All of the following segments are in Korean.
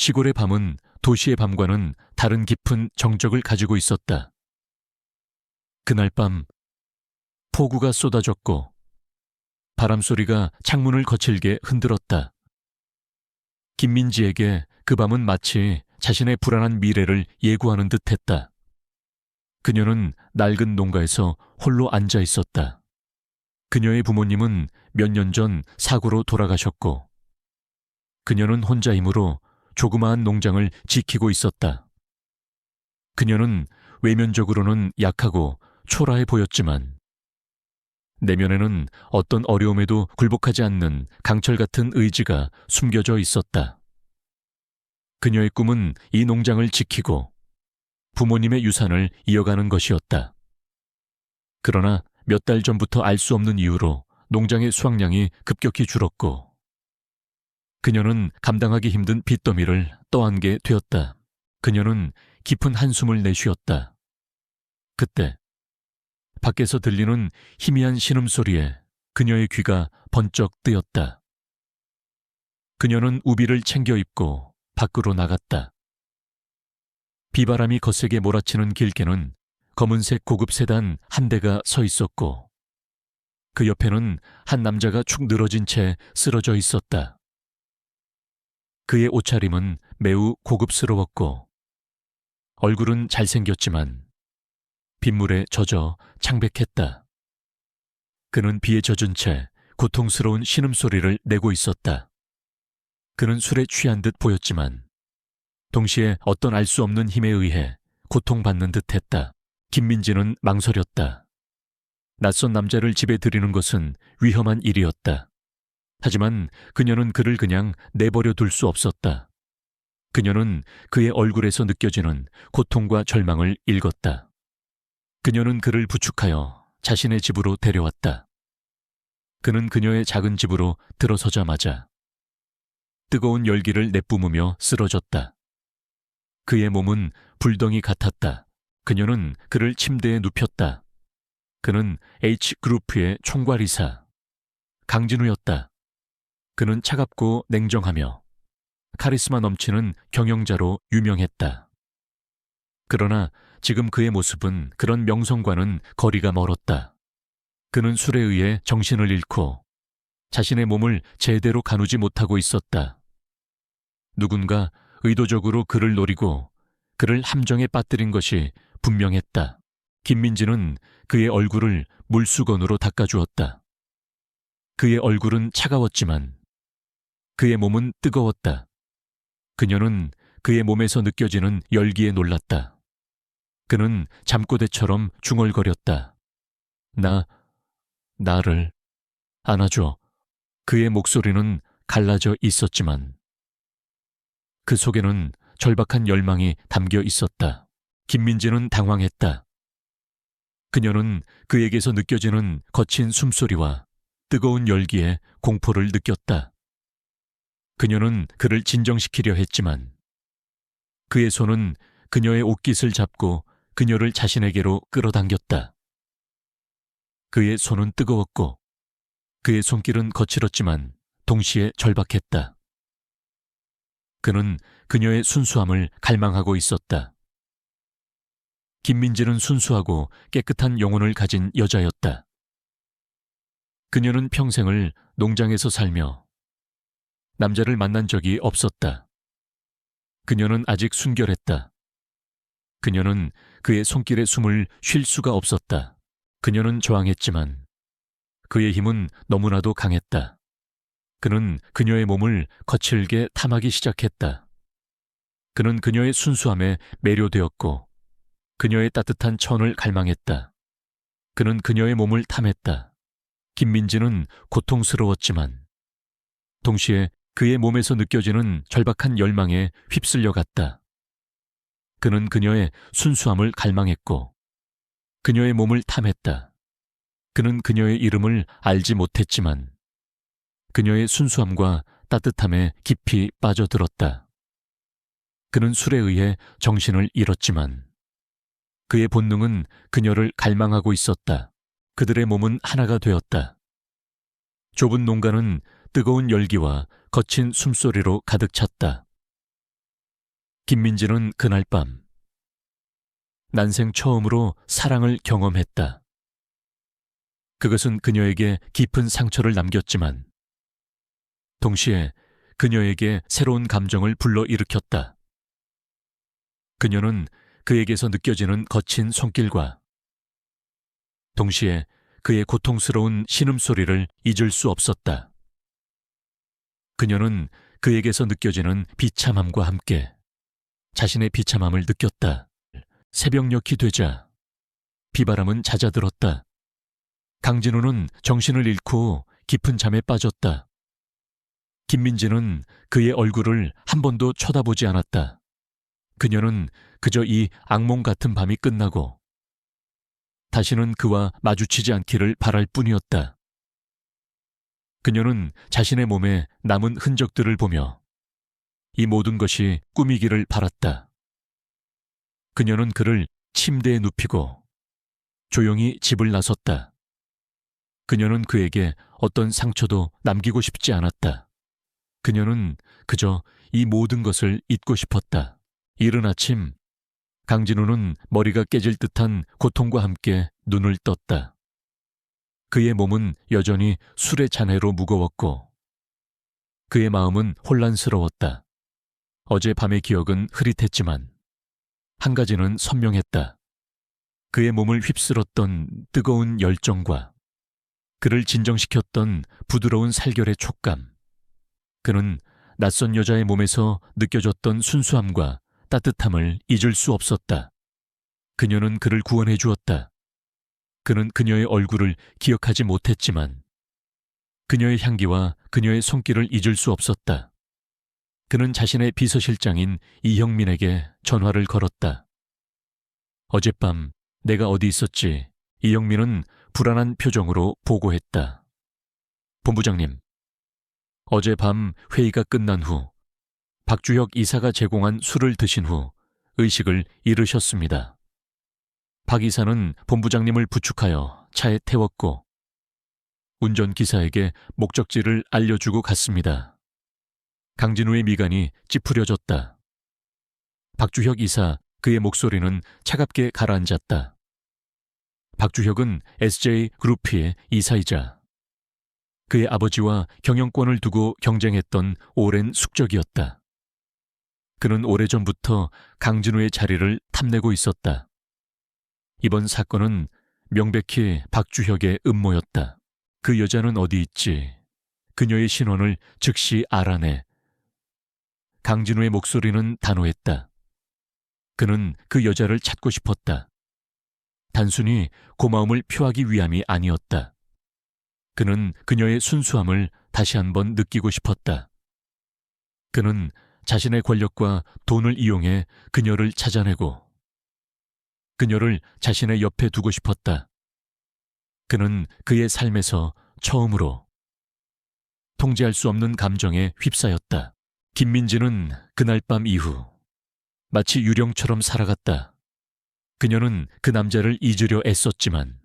시골의 밤은 도시의 밤과는 다른 깊은 정적을 가지고 있었다. 그날 밤 폭우가 쏟아졌고 바람소리가 창문을 거칠게 흔들었다. 김민지에게 그 밤은 마치 자신의 불안한 미래를 예고하는 듯했다. 그녀는 낡은 농가에서 홀로 앉아 있었다. 그녀의 부모님은 몇 년 전 사고로 돌아가셨고 그녀는 혼자 힘으로 조그마한 농장을 지키고 있었다. 그녀는 외면적으로는 약하고 초라해 보였지만 내면에는 어떤 어려움에도 굴복하지 않는 강철 같은 의지가 숨겨져 있었다. 그녀의 꿈은 이 농장을 지키고 부모님의 유산을 이어가는 것이었다. 그러나 몇 달 전부터 알 수 없는 이유로 농장의 수확량이 급격히 줄었고 그녀는 감당하기 힘든 빚더미를 떠안게 되었다. 그녀는 깊은 한숨을 내쉬었다. 그때 밖에서 들리는 희미한 신음소리에 그녀의 귀가 번쩍 뜨였다. 그녀는 우비를 챙겨 입고 밖으로 나갔다. 비바람이 거세게 몰아치는 길께는 검은색 고급 세단 한 대가 서 있었고 그 옆에는 한 남자가 축 늘어진 채 쓰러져 있었다. 그의 옷차림은 매우 고급스러웠고 얼굴은 잘생겼지만 빗물에 젖어 창백했다. 그는 비에 젖은 채 고통스러운 신음소리를 내고 있었다. 그는 술에 취한 듯 보였지만 동시에 어떤 알 수 없는 힘에 의해 고통받는 듯했다. 김민지는 망설였다. 낯선 남자를 집에 들이는 것은 위험한 일이었다. 하지만 그녀는 그를 그냥 내버려 둘 수 없었다. 그녀는 그의 얼굴에서 느껴지는 고통과 절망을 읽었다. 그녀는 그를 부축하여 자신의 집으로 데려왔다. 그는 그녀의 작은 집으로 들어서자마자 뜨거운 열기를 내뿜으며 쓰러졌다. 그의 몸은 불덩이 같았다. 그녀는 그를 침대에 눕혔다. 그는 H그룹의 총괄이사 강진우였다. 그는 차갑고 냉정하며 카리스마 넘치는 경영자로 유명했다. 그러나 지금 그의 모습은 그런 명성과는 거리가 멀었다. 그는 술에 의해 정신을 잃고 자신의 몸을 제대로 가누지 못하고 있었다. 누군가 의도적으로 그를 노리고 그를 함정에 빠뜨린 것이 분명했다. 김민지는 그의 얼굴을 물수건으로 닦아주었다. 그의 얼굴은 차가웠지만 그의 몸은 뜨거웠다. 그녀는 그의 몸에서 느껴지는 열기에 놀랐다. 그는 잠꼬대처럼 중얼거렸다. 나를 안아줘. 그의 목소리는 갈라져 있었지만 그 속에는 절박한 열망이 담겨 있었다. 김민지는 당황했다. 그녀는 그에게서 느껴지는 거친 숨소리와 뜨거운 열기에 공포를 느꼈다. 그녀는 그를 진정시키려 했지만 그의 손은 그녀의 옷깃을 잡고 그녀를 자신에게로 끌어당겼다. 그의 손은 뜨거웠고 그의 손길은 거칠었지만 동시에 절박했다. 그는 그녀의 순수함을 갈망하고 있었다. 김민지는 순수하고 깨끗한 영혼을 가진 여자였다. 그녀는 평생을 농장에서 살며 남자를 만난 적이 없었다. 그녀는 아직 순결했다. 그녀는 그의 손길에 숨을 쉴 수가 없었다. 그녀는 저항했지만 그의 힘은 너무나도 강했다. 그는 그녀의 몸을 거칠게 탐하기 시작했다. 그는 그녀의 순수함에 매료되었고 그녀의 따뜻한 천을 갈망했다. 그는 그녀의 몸을 탐했다. 김민지는 고통스러웠지만 동시에 그의 몸에서 느껴지는 절박한 열망에 휩쓸려 갔다. 그는 그녀의 순수함을 갈망했고 그녀의 몸을 탐했다. 그는 그녀의 이름을 알지 못했지만 그녀의 순수함과 따뜻함에 깊이 빠져들었다. 그는 술에 의해 정신을 잃었지만 그의 본능은 그녀를 갈망하고 있었다. 그들의 몸은 하나가 되었다. 좁은 농가는 뜨거운 열기와 거친 숨소리로 가득 찼다. 김민지는 그날 밤 난생 처음으로 사랑을 경험했다. 그것은 그녀에게 깊은 상처를 남겼지만 동시에 그녀에게 새로운 감정을 불러일으켰다. 그녀는 그에게서 느껴지는 거친 손길과 동시에 그의 고통스러운 신음소리를 잊을 수 없었다. 그녀는 그에게서 느껴지는 비참함과 함께 자신의 비참함을 느꼈다. 새벽녘이 되자 비바람은 잦아들었다. 강진우는 정신을 잃고 깊은 잠에 빠졌다. 김민지는 그의 얼굴을 한 번도 쳐다보지 않았다. 그녀는 그저 이 악몽 같은 밤이 끝나고 다시는 그와 마주치지 않기를 바랄 뿐이었다. 그녀는 자신의 몸에 남은 흔적들을 보며 이 모든 것이 꿈이기를 바랐다. 그녀는 그를 침대에 눕히고 조용히 집을 나섰다. 그녀는 그에게 어떤 상처도 남기고 싶지 않았다. 그녀는 그저 이 모든 것을 잊고 싶었다. 이른 아침 강진우는 머리가 깨질 듯한 고통과 함께 눈을 떴다. 그의 몸은 여전히 술의 잔해로 무거웠고 그의 마음은 혼란스러웠다. 어젯밤의 기억은 흐릿했지만 한 가지는 선명했다. 그의 몸을 휩쓸었던 뜨거운 열정과 그를 진정시켰던 부드러운 살결의 촉감. 그는 낯선 여자의 몸에서 느껴졌던 순수함과 따뜻함을 잊을 수 없었다. 그녀는 그를 구원해 주었다. 그는 그녀의 얼굴을 기억하지 못했지만 그녀의 향기와 그녀의 손길을 잊을 수 없었다. 그는 자신의 비서실장인 이형민에게 전화를 걸었다. 어젯밤 내가 어디 있었지? 이형민은 불안한 표정으로 보고했다. 본부장님, 어젯밤 회의가 끝난 후 박주혁 이사가 제공한 술을 드신 후 의식을 잃으셨습니다. 박 이사는 본부장님을 부축하여 차에 태웠고 운전기사에게 목적지를 알려주고 갔습니다. 강진우의 미간이 찌푸려졌다. 박주혁 이사, 그의 목소리는 차갑게 가라앉았다. 박주혁은 SJ그룹의 이사이자 그의 아버지와 경영권을 두고 경쟁했던 오랜 숙적이었다. 그는 오래전부터 강진우의 자리를 탐내고 있었다. 이번 사건은 명백히 박주혁의 음모였다. 그 여자는 어디 있지? 그녀의 신원을 즉시 알아내. 강진우의 목소리는 단호했다. 그는 그 여자를 찾고 싶었다. 단순히 고마움을 표하기 위함이 아니었다. 그는 그녀의 순수함을 다시 한번 느끼고 싶었다. 그는 자신의 권력과 돈을 이용해 그녀를 찾아내고 그녀를 자신의 옆에 두고 싶었다. 그는 그의 삶에서 처음으로 통제할 수 없는 감정에 휩싸였다. 김민지는 그날 밤 이후 마치 유령처럼 살아갔다. 그녀는 그 남자를 잊으려 애썼지만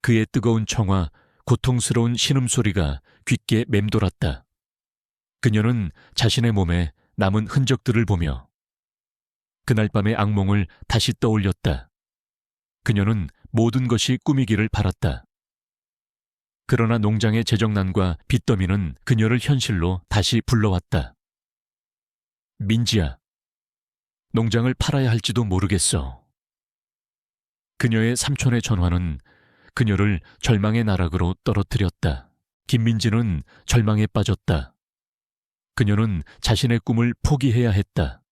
그의 뜨거운 청화, 고통스러운 신음소리가 귓게 맴돌았다. 그녀는 자신의 몸에 남은 흔적들을 보며 그날 밤의 악몽을 다시 떠올렸다. 그녀는 모든 것이 꿈이기를 바랐다. 그러나 농장의 재정난과 빚더미는 그녀를 현실로 다시 불러왔다. 민지야, 농장을 팔아야 할지도 모르겠어. 그녀의 삼촌의 전화는 그녀를 절망의 나락으로 떨어뜨렸다. 김민지는 절망에 빠졌다. 그녀는 자신의 꿈을 포기해야 했다.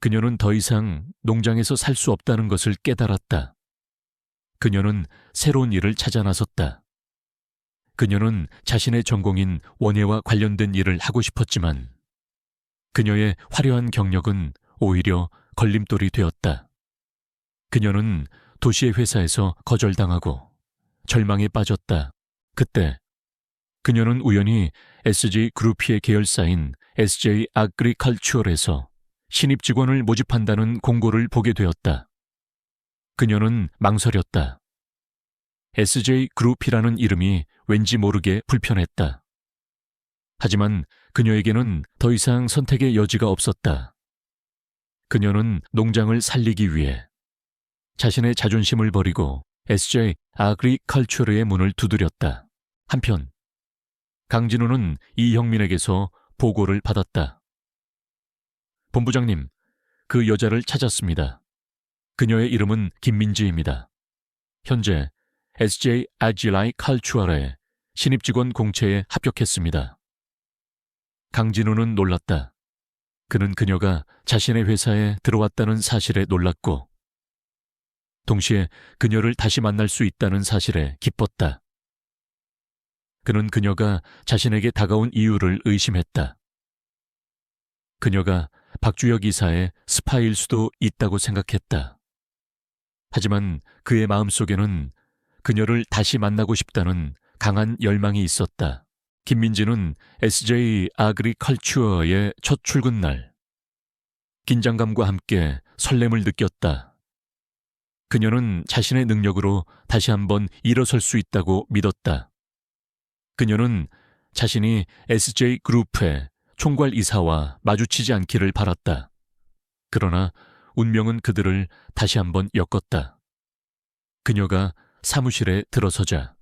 그녀는 더 이상 농장에서 살 수 없다는 것을 깨달았다. 그녀는 새로운 일을 찾아 나섰다. 그녀는 자신의 전공인 원예와 관련된 일을 하고 싶었지만 그녀의 화려한 경력은 오히려 걸림돌이 되었다. 그녀는 도시의 회사에서 거절당하고 절망에 빠졌다. 그때 그녀는 우연히 SJ그룹의 계열사인 SJ 아그리컬처럴에서 신입 직원을 모집한다는 공고를 보게 되었다. 그녀는 망설였다. SJ그룹이라는 이름이 왠지 모르게 불편했다. 하지만 그녀에게는 더 이상 선택의 여지가 없었다. 그녀는 농장을 살리기 위해 자신의 자존심을 버리고 SJ 아그리컬처르의 문을 두드렸다. 한편 강진우는 이형민에게서 보고를 받았다. 본부장님, 그 여자를 찾았습니다. 그녀의 이름은 김민지입니다. 현재 SJ 아그리컬처르의 신입 직원 공채에 합격했습니다. 강진우는 놀랐다. 그는 그녀가 자신의 회사에 들어왔다는 사실에 놀랐고 동시에 그녀를 다시 만날 수 있다는 사실에 기뻤다. 그는 그녀가 자신에게 다가온 이유를 의심했다. 그녀가 박주혁 이사의 스파일 수도 있다고 생각했다. 하지만 그의 마음속에는 그녀를 다시 만나고 싶다는 강한 열망이 있었다. 김민지는 SJ 아그리컬처의 첫 출근 날 긴장감과 함께 설렘을 느꼈다. 그녀는 자신의 능력으로 다시 한번 일어설 수 있다고 믿었다. 그녀는 자신이 SJ그룹의 총괄이사와 마주치지 않기를 바랐다. 그러나 운명은 그들을 다시 한번 엮었다. 그녀가 사무실에 들어서자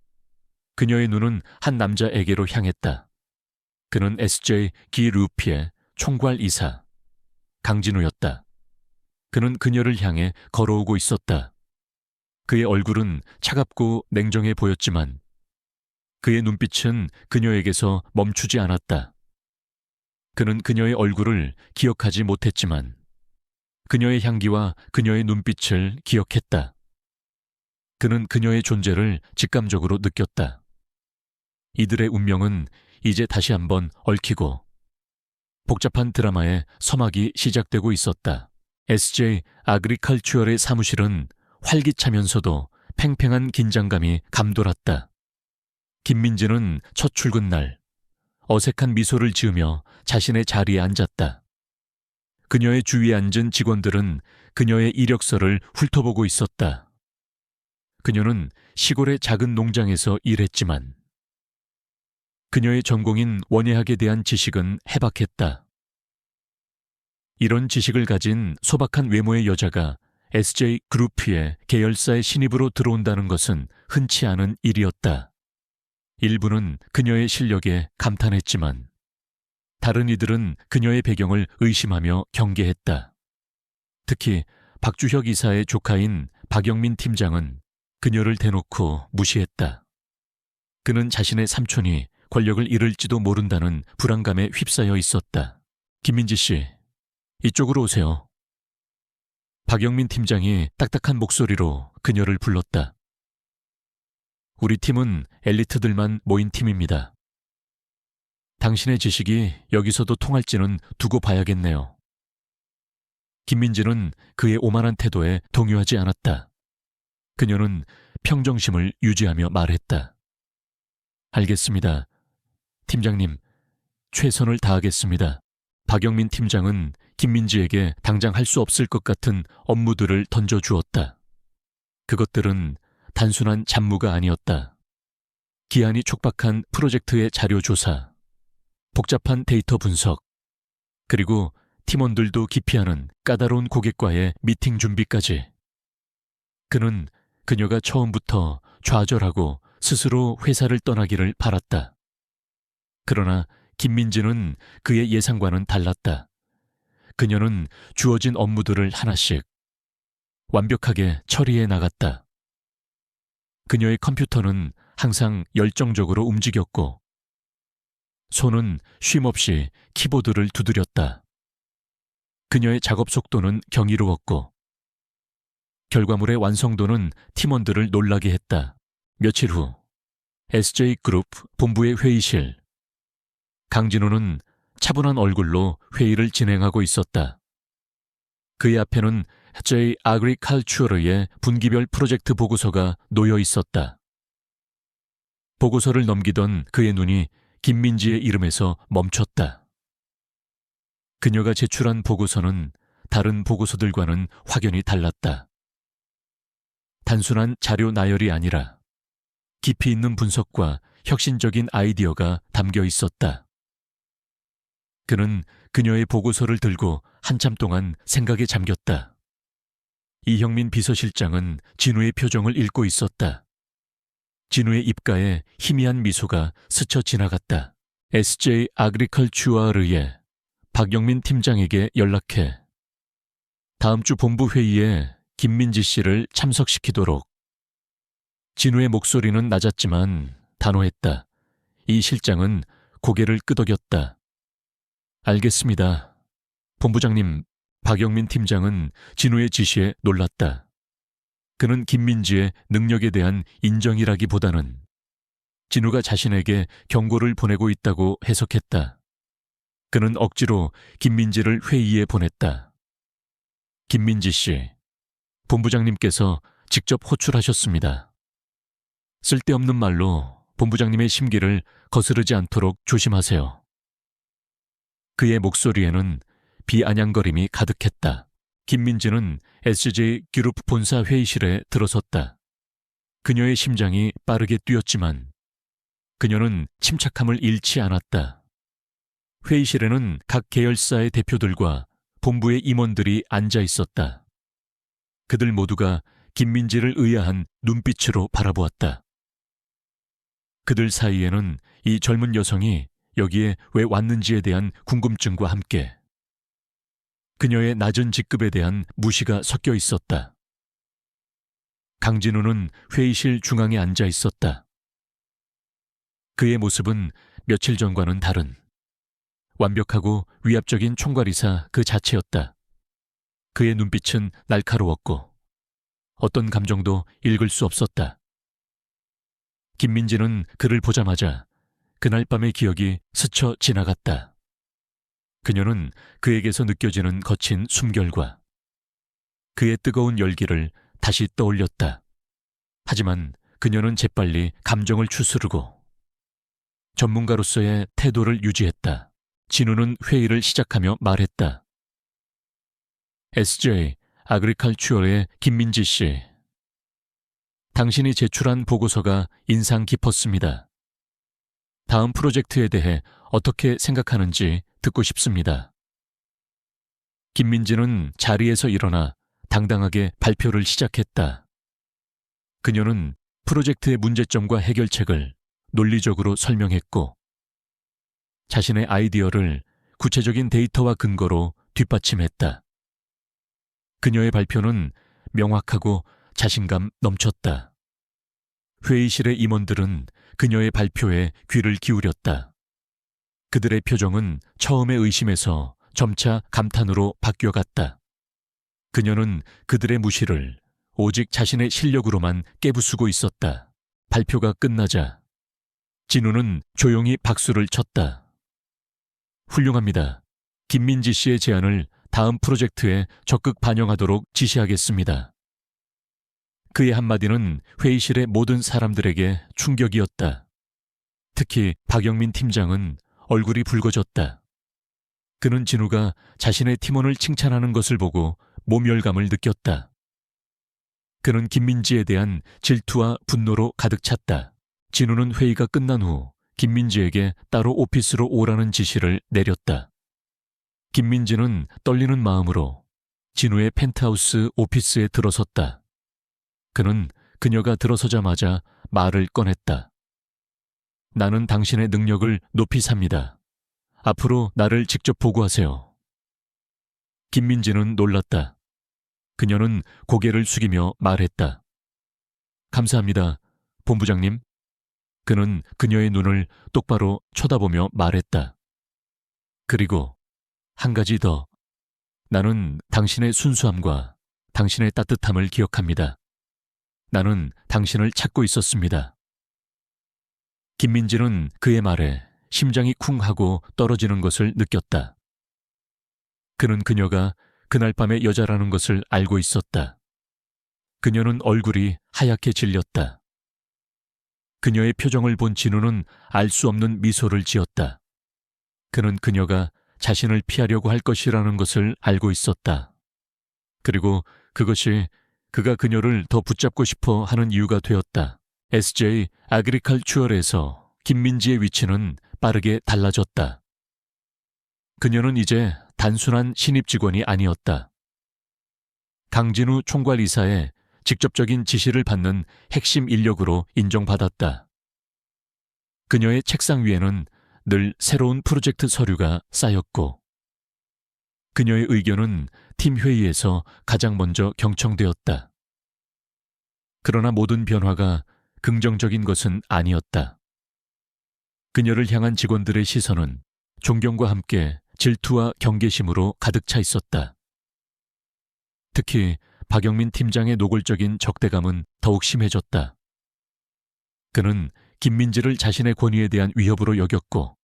그녀의 눈은 한 남자에게로 향했다. 그는 SJ그룹의 총괄이사 강진우였다. 그는 그녀를 향해 걸어오고 있었다. 그의 얼굴은 차갑고 냉정해 보였지만 그의 눈빛은 그녀에게서 멈추지 않았다. 그는 그녀의 얼굴을 기억하지 못했지만 그녀의 향기와 그녀의 눈빛을 기억했다. 그는 그녀의 존재를 직감적으로 느꼈다. 이들의 운명은 이제 다시 한번 얽히고 복잡한 드라마의 서막이 시작되고 있었다. SJ 아그리컬처의 사무실은 활기차면서도 팽팽한 긴장감이 감돌았다. 김민지는 첫 출근 날 어색한 미소를 지으며 자신의 자리에 앉았다. 그녀의 주위에 앉은 직원들은 그녀의 이력서를 훑어보고 있었다. 그녀는 시골의 작은 농장에서 일했지만 그녀의 전공인 원예학에 대한 지식은 해박했다. 이런 지식을 가진 소박한 외모의 여자가 SJ그룹의 계열사의 신입으로 들어온다는 것은 흔치 않은 일이었다. 일부는 그녀의 실력에 감탄했지만 다른 이들은 그녀의 배경을 의심하며 경계했다. 특히 박주혁 이사의 조카인 박영민 팀장은 그녀를 대놓고 무시했다. 그는 자신의 삼촌이 권력을 잃을지도 모른다는 불안감에 휩싸여 있었다. 김민지 씨, 이쪽으로 오세요. 박영민 팀장이 딱딱한 목소리로 그녀를 불렀다. 우리 팀은 엘리트들만 모인 팀입니다. 당신의 지식이 여기서도 통할지는 두고 봐야겠네요. 김민지는 그의 오만한 태도에 동요하지 않았다. 그녀는 평정심을 유지하며 말했다. 알겠습니다. 팀장님, 최선을 다하겠습니다. 박영민 팀장은 김민지에게 당장 할 수 없을 것 같은 업무들을 던져주었다. 그것들은 단순한 잡무가 아니었다. 기한이 촉박한 프로젝트의 자료 조사, 복잡한 데이터 분석, 그리고 팀원들도 기피하는 까다로운 고객과의 미팅 준비까지. 그는 그녀가 처음부터 좌절하고 스스로 회사를 떠나기를 바랐다. 그러나 김민지는 그의 예상과는 달랐다. 그녀는 주어진 업무들을 하나씩 완벽하게 처리해 나갔다. 그녀의 컴퓨터는 항상 열정적으로 움직였고 손은 쉼없이 키보드를 두드렸다. 그녀의 작업 속도는 경이로웠고 결과물의 완성도는 팀원들을 놀라게 했다. 며칠 후 SJ그룹 본부의 회의실. 강진우는 차분한 얼굴로 회의를 진행하고 있었다. 그의 앞에는 J 아그리컬처의 분기별 프로젝트 보고서가 놓여 있었다. 보고서를 넘기던 그의 눈이 김민지의 이름에서 멈췄다. 그녀가 제출한 보고서는 다른 보고서들과는 확연히 달랐다. 단순한 자료 나열이 아니라 깊이 있는 분석과 혁신적인 아이디어가 담겨 있었다. 그는 그녀의 보고서를 들고 한참 동안 생각에 잠겼다. 이형민 비서실장은 진우의 표정을 읽고 있었다. 진우의 입가에 희미한 미소가 스쳐 지나갔다. SJ 아그리컬추어르의 박영민 팀장에게 연락해 다음 주 본부 회의에 김민지 씨를 참석시키도록. 진우의 목소리는 낮았지만 단호했다. 이 실장은 고개를 끄덕였다. 알겠습니다. 본부장님, 박영민 팀장은 진우의 지시에 놀랐다. 그는 김민지의 능력에 대한 인정이라기보다는 진우가 자신에게 경고를 보내고 있다고 해석했다. 그는 억지로 김민지를 회의에 보냈다. 김민지 씨, 본부장님께서 직접 호출하셨습니다. 쓸데없는 말로 본부장님의 심기를 거스르지 않도록 조심하세요. 그의 목소리에는 비아냥거림이 가득했다. 김민지는 SJ 그룹 본사 회의실에 들어섰다. 그녀의 심장이 빠르게 뛰었지만 그녀는 침착함을 잃지 않았다. 회의실에는 각 계열사의 대표들과 본부의 임원들이 앉아 있었다. 그들 모두가 김민지를 의아한 눈빛으로 바라보았다. 그들 사이에는 이 젊은 여성이 여기에 왜 왔는지에 대한 궁금증과 함께 그녀의 낮은 직급에 대한 무시가 섞여 있었다. 강진우는 회의실 중앙에 앉아 있었다. 그의 모습은 며칠 전과는 다른 완벽하고 위압적인 총괄이사 그 자체였다. 그의 눈빛은 날카로웠고 어떤 감정도 읽을 수 없었다. 김민지는 그를 보자마자 그날 밤의 기억이 스쳐 지나갔다. 그녀는 그에게서 느껴지는 거친 숨결과 그의 뜨거운 열기를 다시 떠올렸다. 하지만 그녀는 재빨리 감정을 추스르고 전문가로서의 태도를 유지했다. 진우는 회의를 시작하며 말했다. SJ 아그리컬추어의 김민지 씨. 당신이 제출한 보고서가 인상 깊었습니다. 다음 프로젝트에 대해 어떻게 생각하는지 듣고 싶습니다. 김민지는 자리에서 일어나 당당하게 발표를 시작했다. 그녀는 프로젝트의 문제점과 해결책을 논리적으로 설명했고 자신의 아이디어를 구체적인 데이터와 근거로 뒷받침했다. 그녀의 발표는 명확하고 자신감 넘쳤다. 회의실의 임원들은 그녀의 발표에 귀를 기울였다. 그들의 표정은 처음의 의심에서 점차 감탄으로 바뀌어갔다. 그녀는 그들의 무시를 오직 자신의 실력으로만 깨부수고 있었다. 발표가 끝나자 진우는 조용히 박수를 쳤다. 훌륭합니다. 김민지 씨의 제안을 다음 프로젝트에 적극 반영하도록 지시하겠습니다. 그의 한마디는 회의실의 모든 사람들에게 충격이었다. 특히 박영민 팀장은 얼굴이 붉어졌다. 그는 진우가 자신의 팀원을 칭찬하는 것을 보고 모멸감을 느꼈다. 그는 김민지에 대한 질투와 분노로 가득 찼다. 진우는 회의가 끝난 후 김민지에게 따로 오피스로 오라는 지시를 내렸다. 김민지는 떨리는 마음으로 진우의 펜트하우스 오피스에 들어섰다. 그는 그녀가 들어서자마자 말을 꺼냈다. 나는 당신의 능력을 높이 삽니다. 앞으로 나를 직접 보고하세요. 김민지는 놀랐다. 그녀는 고개를 숙이며 말했다. 감사합니다, 본부장님. 그는 그녀의 눈을 똑바로 쳐다보며 말했다. 그리고 한 가지 더. 나는 당신의 순수함과 당신의 따뜻함을 기억합니다. 나는 당신을 찾고 있었습니다. 김민지는 그의 말에 심장이 쿵 하고 떨어지는 것을 느꼈다. 그는 그녀가 그날 밤의 여자라는 것을 알고 있었다. 그녀는 얼굴이 하얗게 질렸다. 그녀의 표정을 본 진우는 알 수 없는 미소를 지었다. 그는 그녀가 자신을 피하려고 할 것이라는 것을 알고 있었다. 그리고 그것이 그가 그녀를 더 붙잡고 싶어 하는 이유가 되었다. SJ 아그리컬추얼에서 김민지의 위치는 빠르게 달라졌다. 그녀는 이제 단순한 신입 직원이 아니었다. 강진우 총괄이사의 직접적인 지시를 받는 핵심 인력으로 인정받았다. 그녀의 책상 위에는 늘 새로운 프로젝트 서류가 쌓였고, 그녀의 의견은 팀 회의에서 가장 먼저 경청되었다. 그러나 모든 변화가 긍정적인 것은 아니었다. 그녀를 향한 직원들의 시선은 존경과 함께 질투와 경계심으로 가득 차 있었다. 특히 박영민 팀장의 노골적인 적대감은 더욱 심해졌다. 그는 김민지를 자신의 권위에 대한 위협으로 여겼고,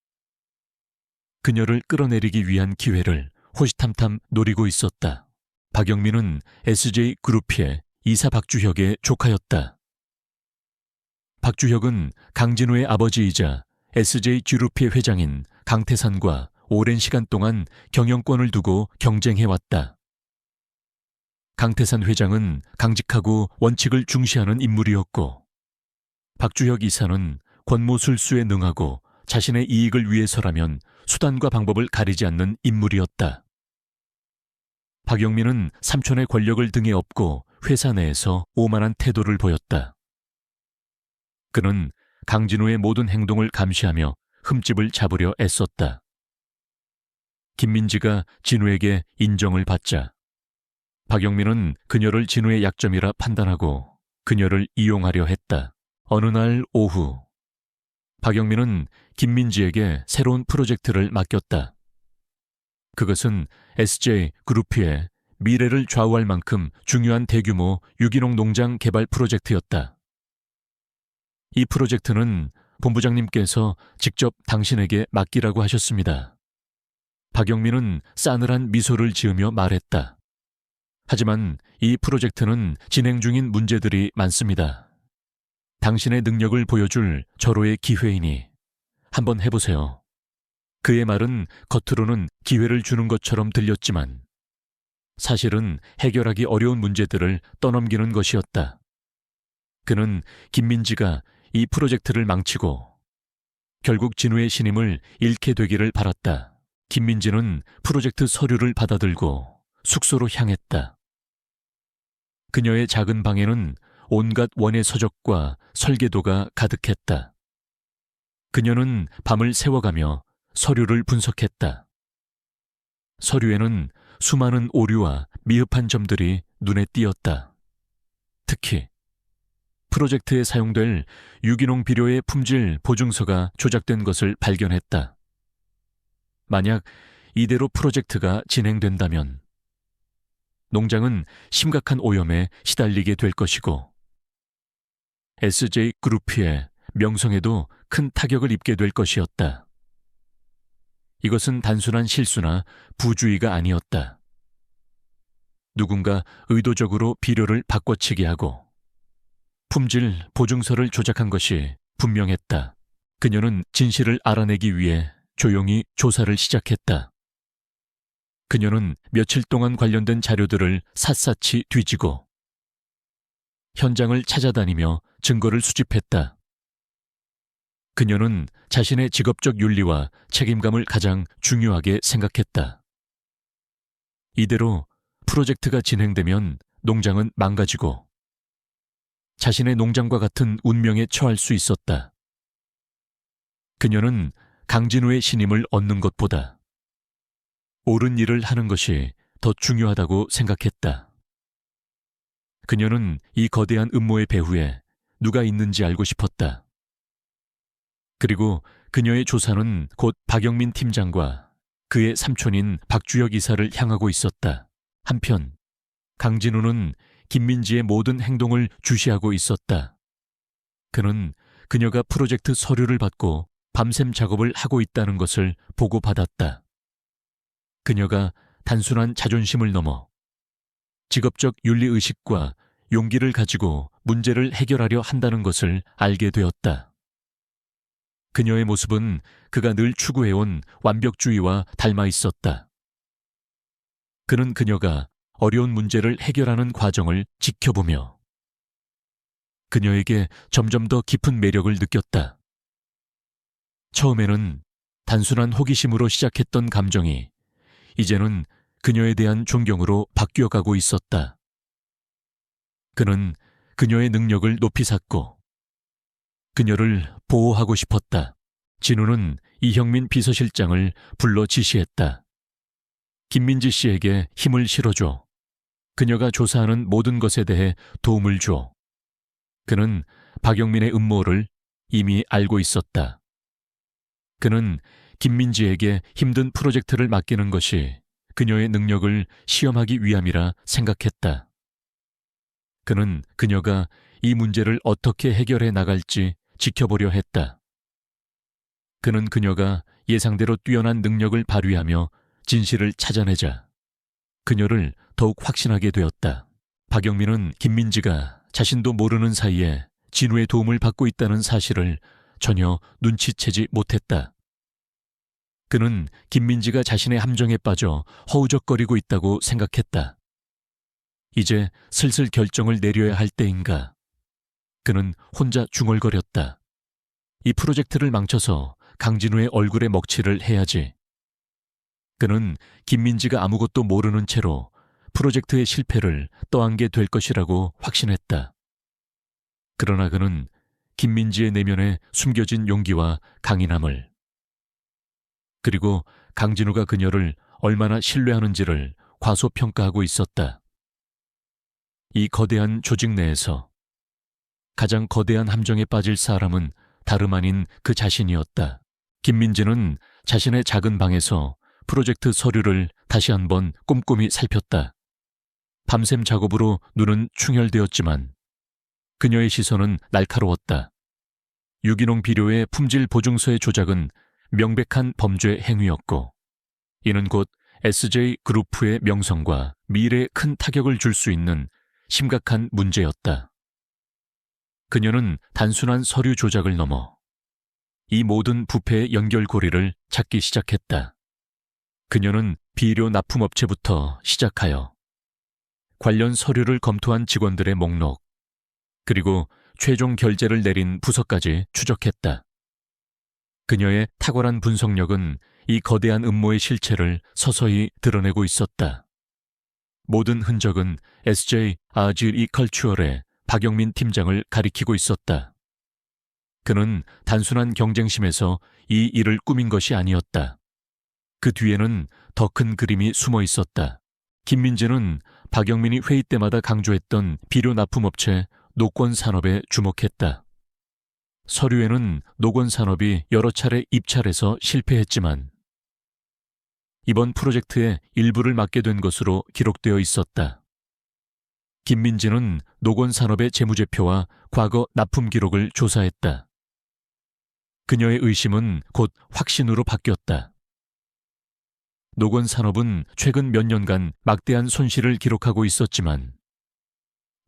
그녀를 끌어내리기 위한 기회를 호시탐탐 노리고 있었다. 박영민은 SJ 그룹의 이사 박주혁의 조카였다. 박주혁은 강진우의 아버지이자 SJ 그룹의 회장인 강태산과 오랜 시간 동안 경영권을 두고 경쟁해왔다. 강태산 회장은 강직하고 원칙을 중시하는 인물이었고, 박주혁 이사는 권모술수에 능하고 자신의 이익을 위해서라면 수단과 방법을 가리지 않는 인물이었다. 박영민은 삼촌의 권력을 등에 업고 회사 내에서 오만한 태도를 보였다. 그는 강진우의 모든 행동을 감시하며 흠집을 잡으려 애썼다. 김민지가 진우에게 인정을 받자 박영민은 그녀를 진우의 약점이라 판단하고 그녀를 이용하려 했다. 어느 날 오후, 박영민은 김민지에게 새로운 프로젝트를 맡겼다. 그것은 SJ 그룹의 미래를 좌우할 만큼 중요한 대규모 유기농 농장 개발 프로젝트였다. 이 프로젝트는 본부장님께서 직접 당신에게 맡기라고 하셨습니다. 박영민은 싸늘한 미소를 지으며 말했다. 하지만 이 프로젝트는 진행 중인 문제들이 많습니다. 당신의 능력을 보여줄 절호의 기회이니 한번 해보세요. 그의 말은 겉으로는 기회를 주는 것처럼 들렸지만 사실은 해결하기 어려운 문제들을 떠넘기는 것이었다. 그는 김민지가 이 프로젝트를 망치고 결국 진우의 신임을 잃게 되기를 바랐다. 김민지는 프로젝트 서류를 받아들고 숙소로 향했다. 그녀의 작은 방에는 온갖 원예 서적과 설계도가 가득했다. 그녀는 밤을 새워가며 서류를 분석했다. 서류에는 수많은 오류와 미흡한 점들이 눈에 띄었다. 특히 프로젝트에 사용될 유기농 비료의 품질 보증서가 조작된 것을 발견했다. 만약 이대로 프로젝트가 진행된다면 농장은 심각한 오염에 시달리게 될 것이고 SJ 그룹의 명성에도 큰 타격을 입게 될 것이었다. 이것은 단순한 실수나 부주의가 아니었다. 누군가 의도적으로 비료를 바꿔치기 하고 품질 보증서를 조작한 것이 분명했다. 그녀는 진실을 알아내기 위해 조용히 조사를 시작했다. 그녀는 며칠 동안 관련된 자료들을 샅샅이 뒤지고 현장을 찾아다니며 증거를 수집했다. 그녀는 자신의 직업적 윤리와 책임감을 가장 중요하게 생각했다. 이대로 프로젝트가 진행되면 농장은 망가지고 자신의 농장과 같은 운명에 처할 수 있었다. 그녀는 강진우의 신임을 얻는 것보다 옳은 일을 하는 것이 더 중요하다고 생각했다. 그녀는 이 거대한 음모의 배후에 누가 있는지 알고 싶었다. 그리고 그녀의 조사는 곧 박영민 팀장과 그의 삼촌인 박주혁 이사를 향하고 있었다. 한편 강진우는 김민지의 모든 행동을 주시하고 있었다. 그는 그녀가 프로젝트 서류를 받고 밤샘 작업을 하고 있다는 것을 보고받았다. 그녀가 단순한 자존심을 넘어 직업적 윤리의식과 용기를 가지고 문제를 해결하려 한다는 것을 알게 되었다. 그녀의 모습은 그가 늘 추구해온 완벽주의와 닮아 있었다. 그는 그녀가 어려운 문제를 해결하는 과정을 지켜보며 그녀에게 점점 더 깊은 매력을 느꼈다. 처음에는 단순한 호기심으로 시작했던 감정이 이제는 그녀에 대한 존경으로 바뀌어가고 있었다. 그는 그녀의 능력을 높이 샀고 그녀를 보호하고 싶었다. 진우는 이형민 비서실장을 불러 지시했다. 김민지 씨에게 힘을 실어줘. 그녀가 조사하는 모든 것에 대해 도움을 줘. 그는 박영민의 음모를 이미 알고 있었다. 그는 김민지에게 힘든 프로젝트를 맡기는 것이 그녀의 능력을 시험하기 위함이라 생각했다. 그는 그녀가 이 문제를 어떻게 해결해 나갈지 지켜보려 했다. 그는 그녀가 예상대로 뛰어난 능력을 발휘하며 진실을 찾아내자 그녀를 더욱 확신하게 되었다. 박영민은 김민지가 자신도 모르는 사이에 진우의 도움을 받고 있다는 사실을 전혀 눈치채지 못했다. 그는 김민지가 자신의 함정에 빠져 허우적거리고 있다고 생각했다. 이제 슬슬 결정을 내려야 할 때인가. 그는 혼자 중얼거렸다. 이 프로젝트를 망쳐서 강진우의 얼굴에 먹칠을 해야지. 그는 김민지가 아무것도 모르는 채로 프로젝트의 실패를 떠안게 될 것이라고 확신했다. 그러나 그는 김민지의 내면에 숨겨진 용기와 강인함을, 그리고 강진우가 그녀를 얼마나 신뢰하는지를 과소평가하고 있었다. 이 거대한 조직 내에서 가장 거대한 함정에 빠질 사람은 다름 아닌 그 자신이었다. 김민지는 자신의 작은 방에서 프로젝트 서류를 다시 한번 꼼꼼히 살폈다. 밤샘 작업으로 눈은 충혈되었지만 그녀의 시선은 날카로웠다. 유기농 비료의 품질 보증서의 조작은 명백한 범죄 행위였고 이는 곧 SJ그룹의 명성과 미래에 큰 타격을 줄 수 있는 심각한 문제였다. 그녀는 단순한 서류 조작을 넘어 이 모든 부패의 연결고리를 찾기 시작했다. 그녀는 비료 납품업체부터 시작하여 관련 서류를 검토한 직원들의 목록, 그리고 최종 결재를 내린 부서까지 추적했다. 그녀의 탁월한 분석력은 이 거대한 음모의 실체를 서서히 드러내고 있었다. 모든 흔적은 SJ 아즈이컬추얼의 박영민 팀장을 가리키고 있었다. 그는 단순한 경쟁심에서 이 일을 꾸민 것이 아니었다. 그 뒤에는 더 큰 그림이 숨어 있었다. 김민지는 박영민이 회의 때마다 강조했던 비료 납품업체 노권산업에 주목했다. 서류에는 노권산업이 여러 차례 입찰해서 실패했지만 이번 프로젝트의 일부를 맡게 된 것으로 기록되어 있었다. 김민지는 노권산업의 재무제표와 과거 납품 기록을 조사했다. 그녀의 의심은 곧 확신으로 바뀌었다. 노권산업은 최근 몇 년간 막대한 손실을 기록하고 있었지만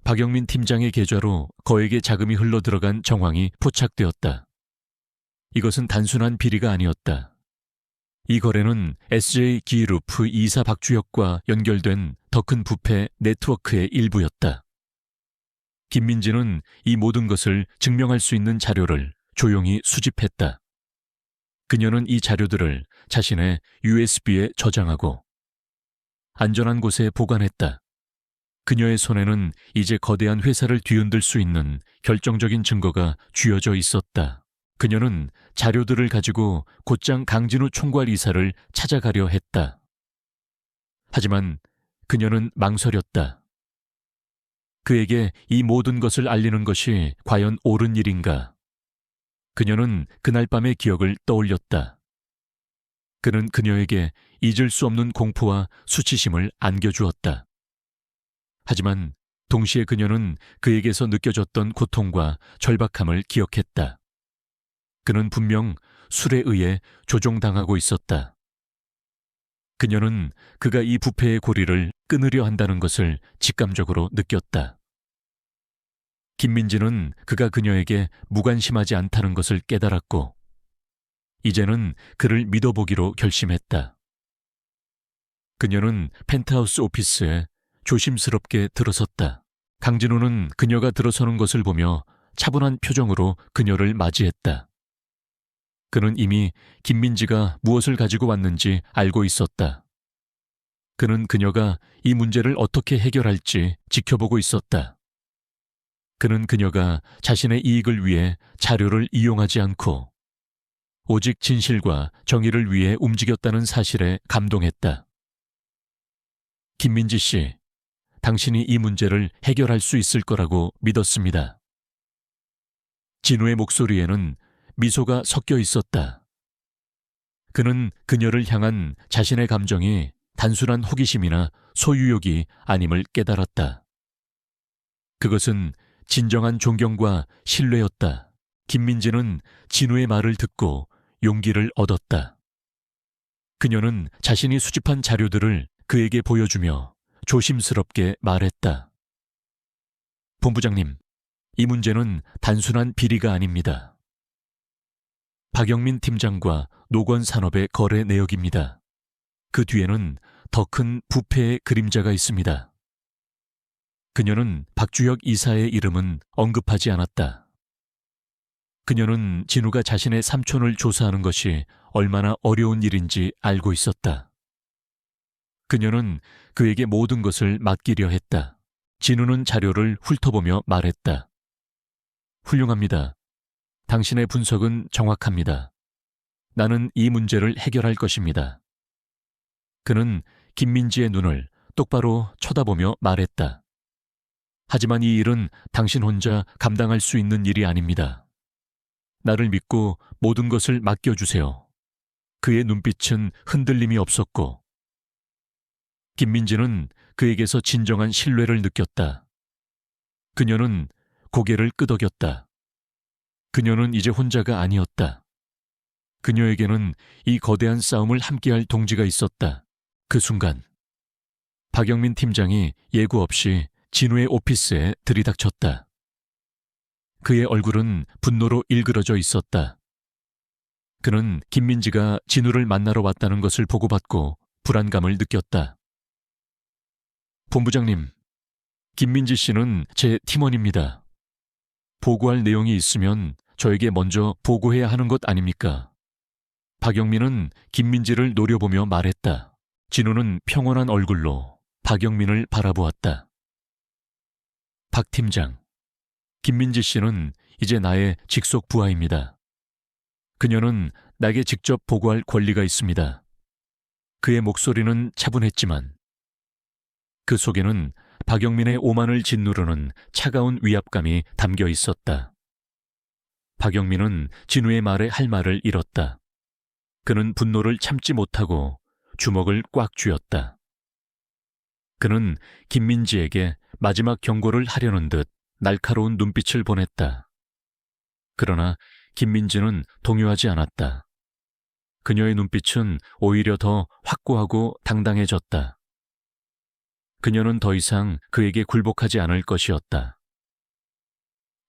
박영민 팀장의 계좌로 거액의 자금이 흘러들어간 정황이 포착되었다. 이것은 단순한 비리가 아니었다. 이 거래는 SJ기루프 이사 박주혁과 연결된 더 큰 부패 네트워크의 일부였다. 김민지는 이 모든 것을 증명할 수 있는 자료를 조용히 수집했다. 그녀는 이 자료들을 자신의 USB에 저장하고 안전한 곳에 보관했다. 그녀의 손에는 이제 거대한 회사를 뒤흔들 수 있는 결정적인 증거가 쥐어져 있었다. 그녀는 자료들을 가지고 곧장 강진우 총괄 이사를 찾아가려 했다. 하지만 그녀는 망설였다. 그에게 이 모든 것을 알리는 것이 과연 옳은 일인가? 그녀는 그날 밤의 기억을 떠올렸다. 그는 그녀에게 잊을 수 없는 공포와 수치심을 안겨주었다. 하지만 동시에 그녀는 그에게서 느껴졌던 고통과 절박함을 기억했다. 그는 분명 술에 의해 조종당하고 있었다. 그녀는 그가 이 부패의 고리를 끊으려 한다는 것을 직감적으로 느꼈다. 김민지는 그가 그녀에게 무관심하지 않다는 것을 깨달았고 이제는 그를 믿어보기로 결심했다. 그녀는 펜트하우스 오피스에 조심스럽게 들어섰다. 강진우는 그녀가 들어서는 것을 보며 차분한 표정으로 그녀를 맞이했다. 그는 이미 김민지가 무엇을 가지고 왔는지 알고 있었다. 그는 그녀가 이 문제를 어떻게 해결할지 지켜보고 있었다. 그는 그녀가 자신의 이익을 위해 자료를 이용하지 않고 오직 진실과 정의를 위해 움직였다는 사실에 감동했다. 김민지 씨, 당신이 이 문제를 해결할 수 있을 거라고 믿었습니다. 진우의 목소리에는 미소가 섞여 있었다. 그는 그녀를 향한 자신의 감정이 단순한 호기심이나 소유욕이 아님을 깨달았다. 그것은 진정한 존경과 신뢰였다. 김민지는 진우의 말을 듣고 용기를 얻었다. 그녀는 자신이 수집한 자료들을 그에게 보여주며 조심스럽게 말했다. 본부장님, 이 문제는 단순한 비리가 아닙니다. 박영민 팀장과 노건산업의 거래 내역입니다. 그 뒤에는 더 큰 부패의 그림자가 있습니다. 그녀는 박주혁 이사의 이름은 언급하지 않았다. 그녀는 진우가 자신의 삼촌을 조사하는 것이 얼마나 어려운 일인지 알고 있었다. 그녀는 그에게 모든 것을 맡기려 했다. 진우는 자료를 훑어보며 말했다. 훌륭합니다. 당신의 분석은 정확합니다. 나는 이 문제를 해결할 것입니다. 그는 김민지의 눈을 똑바로 쳐다보며 말했다. 하지만 이 일은 당신 혼자 감당할 수 있는 일이 아닙니다. 나를 믿고 모든 것을 맡겨주세요. 그의 눈빛은 흔들림이 없었고 김민지는 그에게서 진정한 신뢰를 느꼈다. 그녀는 고개를 끄덕였다. 그녀는 이제 혼자가 아니었다. 그녀에게는 이 거대한 싸움을 함께할 동지가 있었다. 그 순간 박영민 팀장이 예고 없이 진우의 오피스에 들이닥쳤다. 그의 얼굴은 분노로 일그러져 있었다. 그는 김민지가 진우를 만나러 왔다는 것을 보고받고 불안감을 느꼈다. 본부장님, 김민지 씨는 제 팀원입니다. 보고할 내용이 있으면 저에게 먼저 보고해야 하는 것 아닙니까? 박영민은 김민지를 노려보며 말했다. 진우는 평온한 얼굴로 박영민을 바라보았다. 박 팀장, 김민지 씨는 이제 나의 직속 부하입니다. 그녀는 나에게 직접 보고할 권리가 있습니다. 그의 목소리는 차분했지만 그 속에는 박영민의 오만을 짓누르는 차가운 위압감이 담겨 있었다. 박영민은 진우의 말에 할 말을 잃었다. 그는 분노를 참지 못하고 주먹을 꽉 쥐었다. 그는 김민지에게 마지막 경고를 하려는 듯 날카로운 눈빛을 보냈다. 그러나 김민지는 동요하지 않았다. 그녀의 눈빛은 오히려 더 확고하고 당당해졌다. 그녀는 더 이상 그에게 굴복하지 않을 것이었다.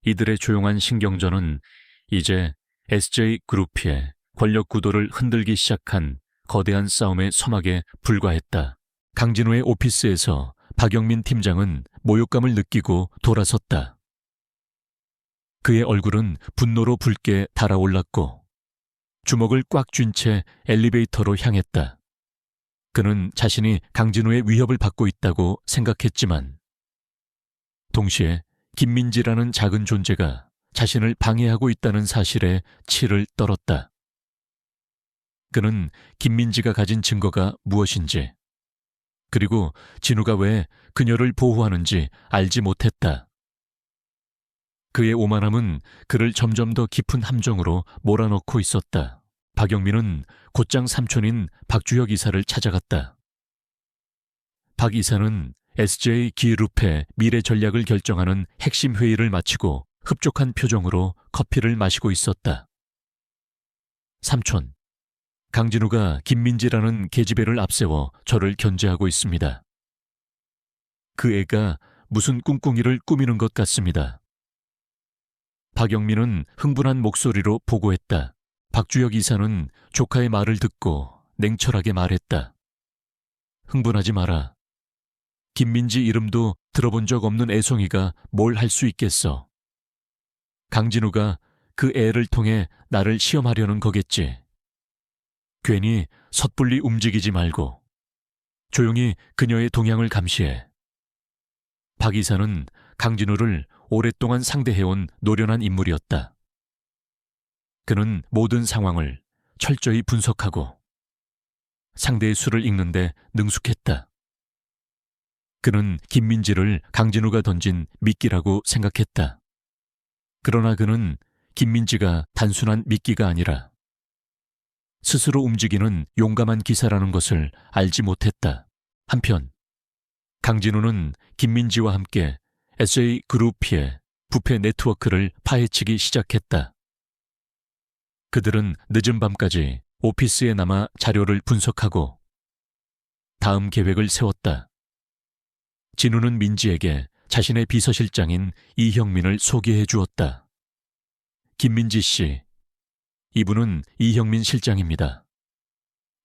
이들의 조용한 신경전은 이제 SJ그룹의 권력 구도를 흔들기 시작한 거대한 싸움의 서막에 불과했다. 강진우의 오피스에서 박영민 팀장은 모욕감을 느끼고 돌아섰다. 그의 얼굴은 분노로 붉게 달아올랐고 주먹을 꽉 쥔 채 엘리베이터로 향했다. 그는 자신이 강진우의 위협을 받고 있다고 생각했지만 동시에 김민지라는 작은 존재가 자신을 방해하고 있다는 사실에 치를 떨었다. 그는 김민지가 가진 증거가 무엇인지 그리고 진우가 왜 그녀를 보호하는지 알지 못했다. 그의 오만함은 그를 점점 더 깊은 함정으로 몰아넣고 있었다. 박영민은 곧장 삼촌인 박주혁 이사를 찾아갔다. 박 이사는 SJ그룹의 미래 전략을 결정하는 핵심 회의를 마치고 흡족한 표정으로 커피를 마시고 있었다. 삼촌, 강진우가 김민지라는 계집애를 앞세워 저를 견제하고 있습니다. 그 애가 무슨 꿍꿍이를 꾸미는 것 같습니다. 박영민은 흥분한 목소리로 보고했다. 박주혁 이사는 조카의 말을 듣고 냉철하게 말했다. 흥분하지 마라. 김민지 이름도 들어본 적 없는 애송이가 뭘 할 수 있겠어. 강진우가 그 애를 통해 나를 시험하려는 거겠지. 괜히 섣불리 움직이지 말고 조용히 그녀의 동향을 감시해. 박 이사는 강진우를 오랫동안 상대해온 노련한 인물이었다. 그는 모든 상황을 철저히 분석하고 상대의 수를 읽는데 능숙했다. 그는 김민지를 강진우가 던진 미끼라고 생각했다. 그러나 그는 김민지가 단순한 미끼가 아니라 스스로 움직이는 용감한 기사라는 것을 알지 못했다. 한편 강진우는 김민지와 함께 SJ그룹의 부패 네트워크를 파헤치기 시작했다. 그들은 늦은 밤까지 오피스에 남아 자료를 분석하고 다음 계획을 세웠다. 진우는 민지에게 자신의 비서실장인 이형민을 소개해 주었다. 김민지 씨, 이분은 이형민 실장입니다.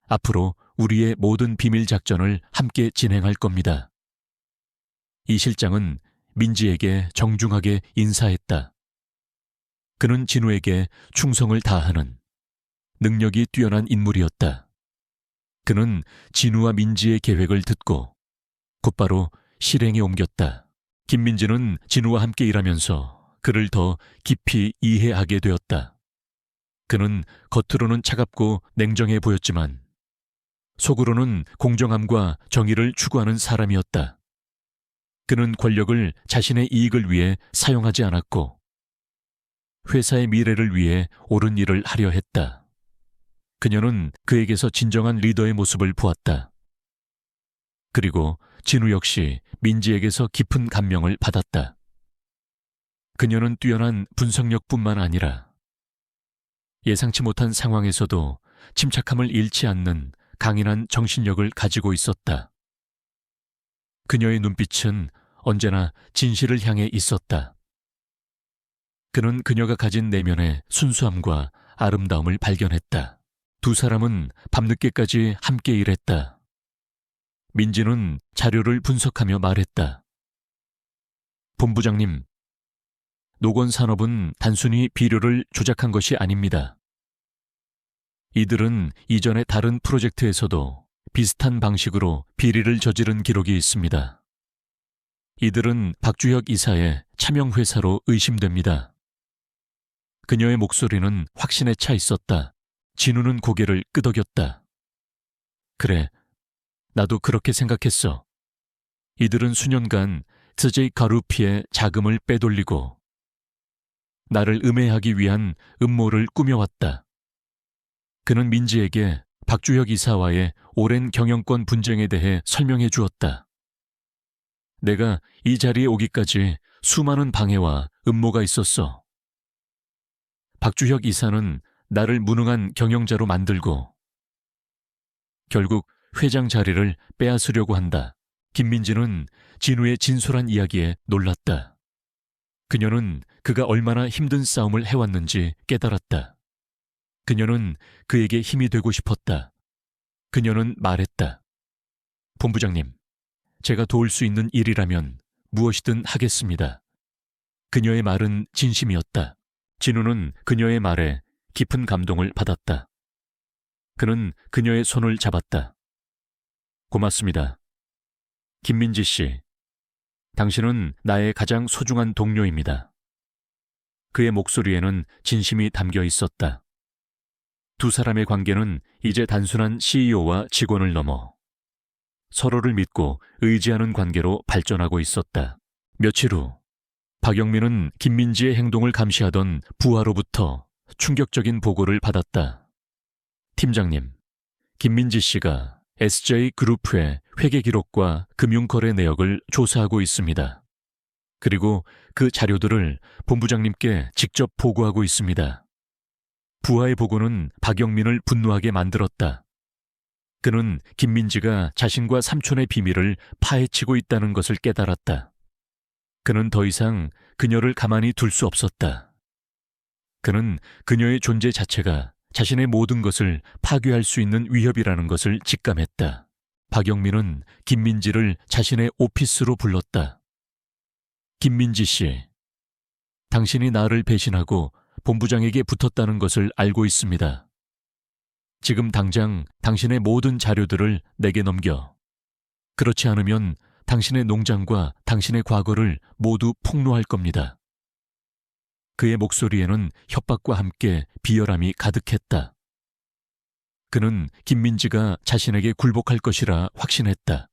앞으로 우리의 모든 비밀 작전을 함께 진행할 겁니다. 이 실장은 민지에게 정중하게 인사했다. 그는 진우에게 충성을 다하는 능력이 뛰어난 인물이었다. 그는 진우와 민지의 계획을 듣고 곧바로 실행에 옮겼다. 김민지는 진우와 함께 일하면서 그를 더 깊이 이해하게 되었다. 그는 겉으로는 차갑고 냉정해 보였지만 속으로는 공정함과 정의를 추구하는 사람이었다. 그는 권력을 자신의 이익을 위해 사용하지 않았고 회사의 미래를 위해 옳은 일을 하려 했다. 그녀는 그에게서 진정한 리더의 모습을 보았다. 그리고 진우 역시 민지에게서 깊은 감명을 받았다. 그녀는 뛰어난 분석력뿐만 아니라 예상치 못한 상황에서도 침착함을 잃지 않는 강인한 정신력을 가지고 있었다. 그녀의 눈빛은 언제나 진실을 향해 있었다. 그는 그녀가 가진 내면의 순수함과 아름다움을 발견했다. 두 사람은 밤늦게까지 함께 일했다. 민지는 자료를 분석하며 말했다. 본부장님, 노건산업은 단순히 비료를 조작한 것이 아닙니다. 이들은 이전의 다른 프로젝트에서도 비슷한 방식으로 비리를 저지른 기록이 있습니다. 이들은 박주혁 이사의 차명회사로 의심됩니다. 그녀의 목소리는 확신에 차 있었다. 진우는 고개를 끄덕였다. 그래, 나도 그렇게 생각했어. 이들은 수년간 SJ가루피의 자금을 빼돌리고 나를 음해하기 위한 음모를 꾸며왔다. 그는 민지에게 박주혁 이사와의 오랜 경영권 분쟁에 대해 설명해 주었다. 내가 이 자리에 오기까지 수많은 방해와 음모가 있었어. 박주혁 이사는 나를 무능한 경영자로 만들고 결국 회장 자리를 빼앗으려고 한다. 김민지는 진우의 진솔한 이야기에 놀랐다. 그녀는 그가 얼마나 힘든 싸움을 해왔는지 깨달았다. 그녀는 그에게 힘이 되고 싶었다. 그녀는 말했다. 본부장님, 제가 도울 수 있는 일이라면 무엇이든 하겠습니다. 그녀의 말은 진심이었다. 진우는 그녀의 말에 깊은 감동을 받았다. 그는 그녀의 손을 잡았다. 고맙습니다. 김민지 씨, 당신은 나의 가장 소중한 동료입니다. 그의 목소리에는 진심이 담겨 있었다. 두 사람의 관계는 이제 단순한 CEO와 직원을 넘어 서로를 믿고 의지하는 관계로 발전하고 있었다. 며칠 후 박영민은 김민지의 행동을 감시하던 부하로부터 충격적인 보고를 받았다. 팀장님, 김민지 씨가 SJ그룹의 회계 기록과 금융거래 내역을 조사하고 있습니다. 그리고 그 자료들을 본부장님께 직접 보고하고 있습니다. 부하의 보고는 박영민을 분노하게 만들었다. 그는 김민지가 자신과 삼촌의 비밀을 파헤치고 있다는 것을 깨달았다. 그는 더 이상 그녀를 가만히 둘 수 없었다. 그는 그녀의 존재 자체가 자신의 모든 것을 파괴할 수 있는 위협이라는 것을 직감했다. 박영민은 김민지를 자신의 오피스로 불렀다. 김민지 씨, 당신이 나를 배신하고 본부장에게 붙었다는 것을 알고 있습니다. 지금 당장 당신의 모든 자료들을 내게 넘겨 그렇지 않으면 당신의 농장과 당신의 과거를 모두 폭로할 겁니다. 그의 목소리에는 협박과 함께 비열함이 가득했다. 그는 김민지가 자신에게 굴복할 것이라 확신했다.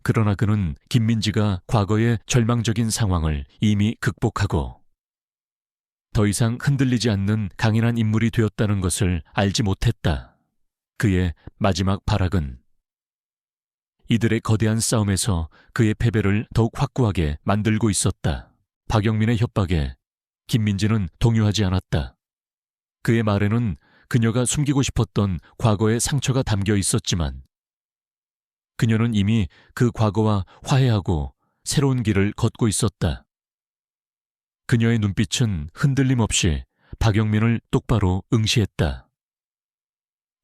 그러나 그는 김민지가 과거의 절망적인 상황을 이미 극복하고 더 이상 흔들리지 않는 강인한 인물이 되었다는 것을 알지 못했다. 그의 마지막 발악은 이들의 거대한 싸움에서 그의 패배를 더욱 확고하게 만들고 있었다. 박영민의 협박에 김민지는 동요하지 않았다. 그의 말에는 그녀가 숨기고 싶었던 과거의 상처가 담겨 있었지만 그녀는 이미 그 과거와 화해하고 새로운 길을 걷고 있었다. 그녀의 눈빛은 흔들림 없이 박영민을 똑바로 응시했다.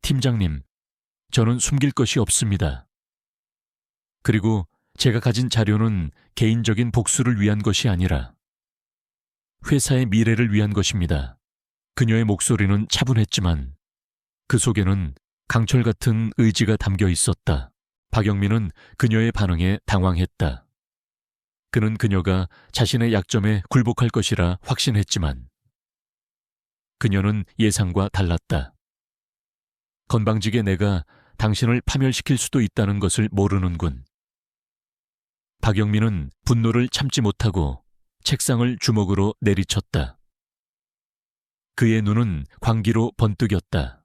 팀장님, 저는 숨길 것이 없습니다. 그리고 제가 가진 자료는 개인적인 복수를 위한 것이 아니라 회사의 미래를 위한 것입니다. 그녀의 목소리는 차분했지만 그 속에는 강철 같은 의지가 담겨 있었다. 박영민은 그녀의 반응에 당황했다. 그는 그녀가 자신의 약점에 굴복할 것이라 확신했지만 그녀는 예상과 달랐다. 건방지게 내가 당신을 파멸시킬 수도 있다는 것을 모르는군. 박영민은 분노를 참지 못하고 책상을 주먹으로 내리쳤다. 그의 눈은 광기로 번뜩였다.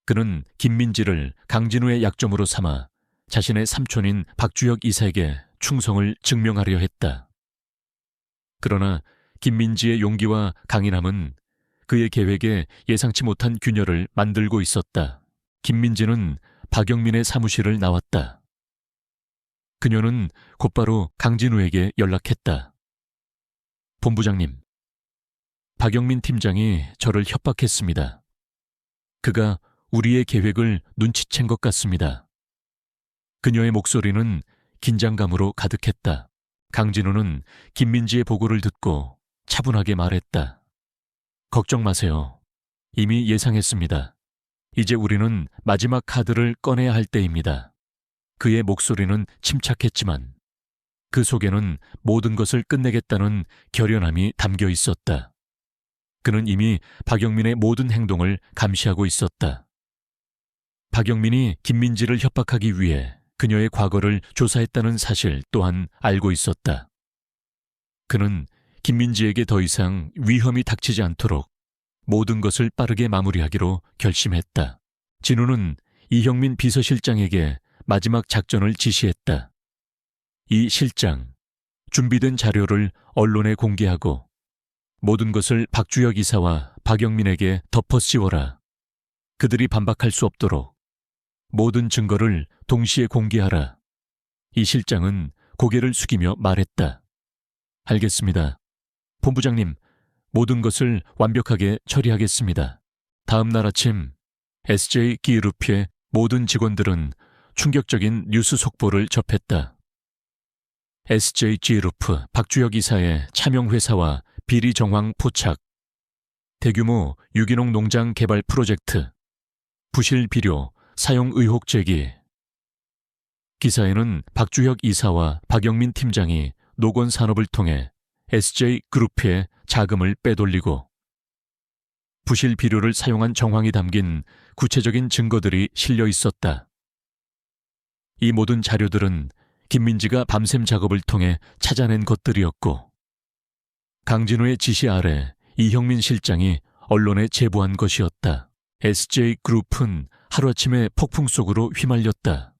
그는 김민지를 강진우의 약점으로 삼아 자신의 삼촌인 박주혁 이사에게 충성을 증명하려 했다. 그러나 김민지의 용기와 강인함은 그의 계획에 예상치 못한 균열을 만들고 있었다. 김민지는 박영민의 사무실을 나왔다. 그녀는 곧바로 강진우에게 연락했다. 본부장님, 박영민 팀장이 저를 협박했습니다. 그가 우리의 계획을 눈치챈 것 같습니다. 그녀의 목소리는 긴장감으로 가득했다. 강진우는 김민지의 보고를 듣고 차분하게 말했다. 걱정 마세요. 이미 예상했습니다. 이제 우리는 마지막 카드를 꺼내야 할 때입니다. 그의 목소리는 침착했지만 그 속에는 모든 것을 끝내겠다는 결연함이 담겨 있었다. 그는 이미 박영민의 모든 행동을 감시하고 있었다. 박영민이 김민지를 협박하기 위해 그녀의 과거를 조사했다는 사실 또한 알고 있었다. 그는 김민지에게 더 이상 위험이 닥치지 않도록 모든 것을 빠르게 마무리하기로 결심했다. 진우는 이형민 비서실장에게 마지막 작전을 지시했다. 이 실장, 준비된 자료를 언론에 공개하고 모든 것을 박주혁 이사와 박영민에게 덮어 씌워라. 그들이 반박할 수 없도록 모든 증거를 동시에 공개하라. 이 실장은 고개를 숙이며 말했다. 알겠습니다. 본부장님, 모든 것을 완벽하게 처리하겠습니다. 다음 날 아침 SJ기르프의 모든 직원들은 충격적인 뉴스 속보를 접했다. SJ기르프 박주혁 이사의 차명회사와 비리 정황 포착, 대규모 유기농 농장 개발 프로젝트, 부실 비료 사용 의혹 제기. 기사에는 박주혁 이사와 박영민 팀장이 노건 산업을 통해 SJ그룹에 자금을 빼돌리고 부실 비료를 사용한 정황이 담긴 구체적인 증거들이 실려 있었다. 이 모든 자료들은 김민지가 밤샘 작업을 통해 찾아낸 것들이었고 강진우의 지시 아래 이형민 실장이 언론에 제보한 것이었다. SJ그룹은 하루아침에 폭풍 속으로 휘말렸다.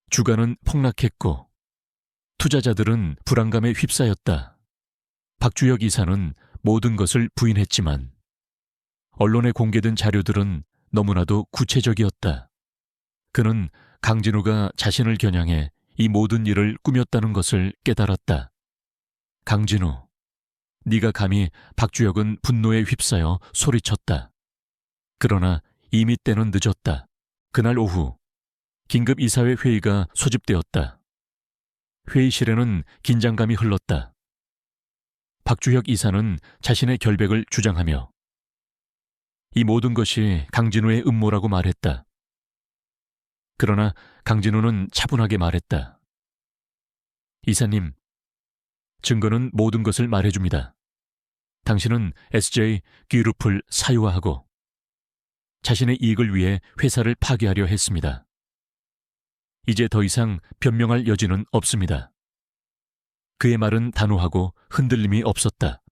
주가는 폭락했고 투자자들은 불안감에 휩싸였다. 박주혁 이사는 모든 것을 부인했지만 언론에 공개된 자료들은 너무나도 구체적이었다. 그는 강진우가 자신을 겨냥해 이 모든 일을 꾸몄다는 것을 깨달았다. 강진우, 네가 감히 박주혁은 분노에 휩싸여 소리쳤다. 그러나 이미 때는 늦었다. 그날 오후 긴급 이사회 회의가 소집되었다. 회의실에는 긴장감이 흘렀다. 박주혁 이사는 자신의 결백을 주장하며 이 모든 것이 강진우의 음모라고 말했다. 그러나 강진우는 차분하게 말했다. 이사님, 증거는 모든 것을 말해줍니다. 당신은 SJ 기룹을 사유화하고 자신의 이익을 위해 회사를 파괴하려 했습니다. 이제 더 이상 변명할 여지는 없습니다. 그의 말은 단호하고 흔들림이 없었다.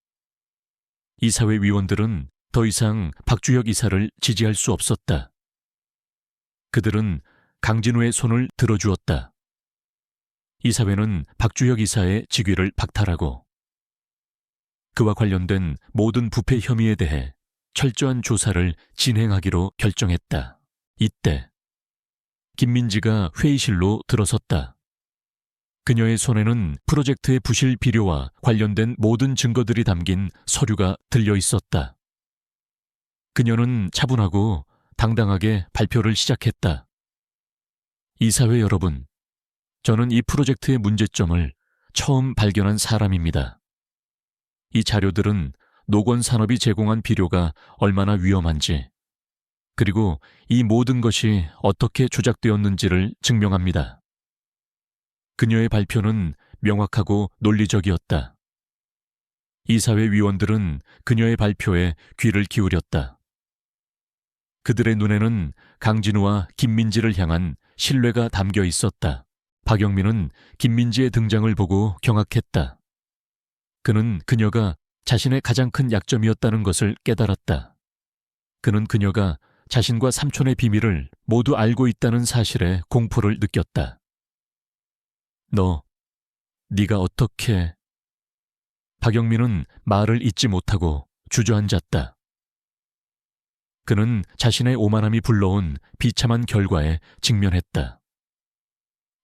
이사회 위원들은 더 이상 박주혁 이사를 지지할 수 없었다. 그들은 강진우의 손을 들어주었다. 이사회는 박주혁 이사의 직위를 박탈하고 그와 관련된 모든 부패 혐의에 대해 철저한 조사를 진행하기로 결정했다. 이때 김민지가 회의실로 들어섰다. 그녀의 손에는 프로젝트의 부실 비료와 관련된 모든 증거들이 담긴 서류가 들려 있었다. 그녀는 차분하고 당당하게 발표를 시작했다. 이사회 여러분, 저는 이 프로젝트의 문제점을 처음 발견한 사람입니다. 이 자료들은 노건산업이 제공한 비료가 얼마나 위험한지, 그리고 이 모든 것이 어떻게 조작되었는지를 증명합니다. 그녀의 발표는 명확하고 논리적이었다. 이사회 위원들은 그녀의 발표에 귀를 기울였다. 그들의 눈에는 강진우와 김민지를 향한 신뢰가 담겨 있었다. 박영민은 김민지의 등장을 보고 경악했다. 그는 그녀가 자신의 가장 큰 약점이었다는 것을 깨달았다. 그는 그녀가 자신과 삼촌의 비밀을 모두 알고 있다는 사실에 공포를 느꼈다. 네가 어떻게... 박영민은 말을 잇지 못하고 주저앉았다. 그는 자신의 오만함이 불러온 비참한 결과에 직면했다.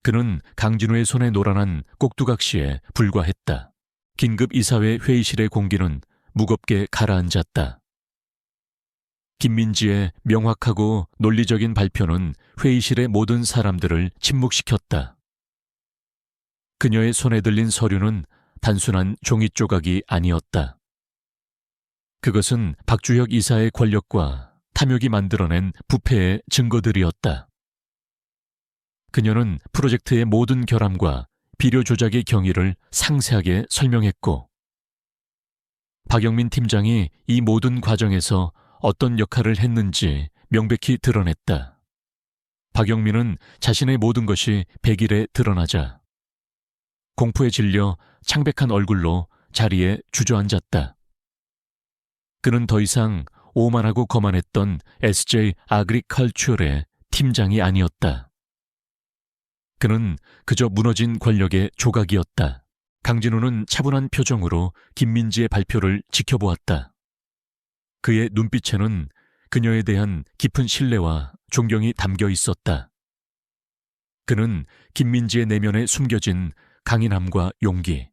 그는 강진우의 손에 노란한 꼭두각시에 불과했다. 긴급 이사회 회의실의 공기는 무겁게 가라앉았다. 김민지의 명확하고 논리적인 발표는 회의실의 모든 사람들을 침묵시켰다. 그녀의 손에 들린 서류는 단순한 종이 조각이 아니었다. 그것은 박주혁 이사의 권력과 탐욕이 만들어낸 부패의 증거들이었다. 그녀는 프로젝트의 모든 결함과 비료 조작의 경위를 상세하게 설명했고, 박영민 팀장이 이 모든 과정에서 어떤 역할을 했는지 명백히 드러냈다. 박영민은 자신의 모든 것이 백일에 드러나자 공포에 질려 창백한 얼굴로 자리에 주저앉았다. 그는 더 이상 오만하고 거만했던 SJ 아그리컬처럴의 팀장이 아니었다. 그는 그저 무너진 권력의 조각이었다. 강진우는 차분한 표정으로 김민지의 발표를 지켜보았다. 그의 눈빛에는 그녀에 대한 깊은 신뢰와 존경이 담겨 있었다. 그는 김민지의 내면에 숨겨진 강인함과 용기,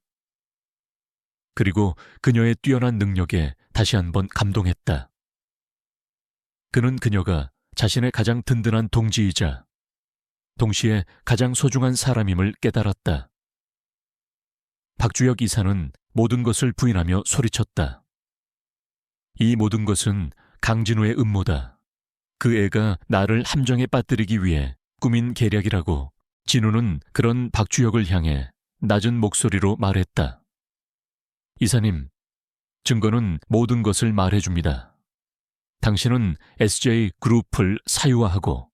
그리고 그녀의 뛰어난 능력에 다시 한번 감동했다. 그는 그녀가 자신의 가장 든든한 동지이자 동시에 가장 소중한 사람임을 깨달았다. 박주혁 이사는 모든 것을 부인하며 소리쳤다. 이 모든 것은 강진우의 음모다. 그 애가 나를 함정에 빠뜨리기 위해 꾸민 계략이라고 진우는 그런 박주혁을 향해 낮은 목소리로 말했다. 이사님, 증거는 모든 것을 말해줍니다. 당신은 SJ 그룹을 사유화하고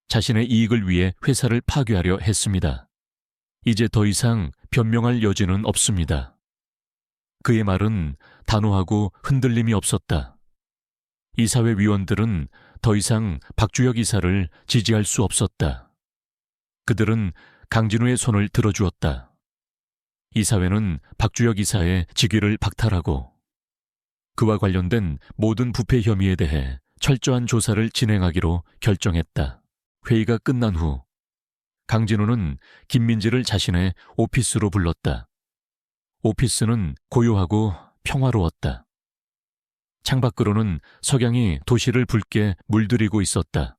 자신의 이익을 위해 회사를 파괴하려 했습니다. 이제 더 이상 변명할 여지는 없습니다. 그의 말은 단호하고 흔들림이 없었다. 이사회 위원들은 더 이상 박주혁 이사를 지지할 수 없었다. 그들은 강진우의 손을 들어주었다. 이사회는 박주혁 이사의 직위를 박탈하고 그와 관련된 모든 부패 혐의에 대해 철저한 조사를 진행하기로 결정했다. 회의가 끝난 후 강진우는 김민지를 자신의 오피스로 불렀다. 오피스는 고요하고 평화로웠다. 창밖으로는 석양이 도시를 붉게 물들이고 있었다.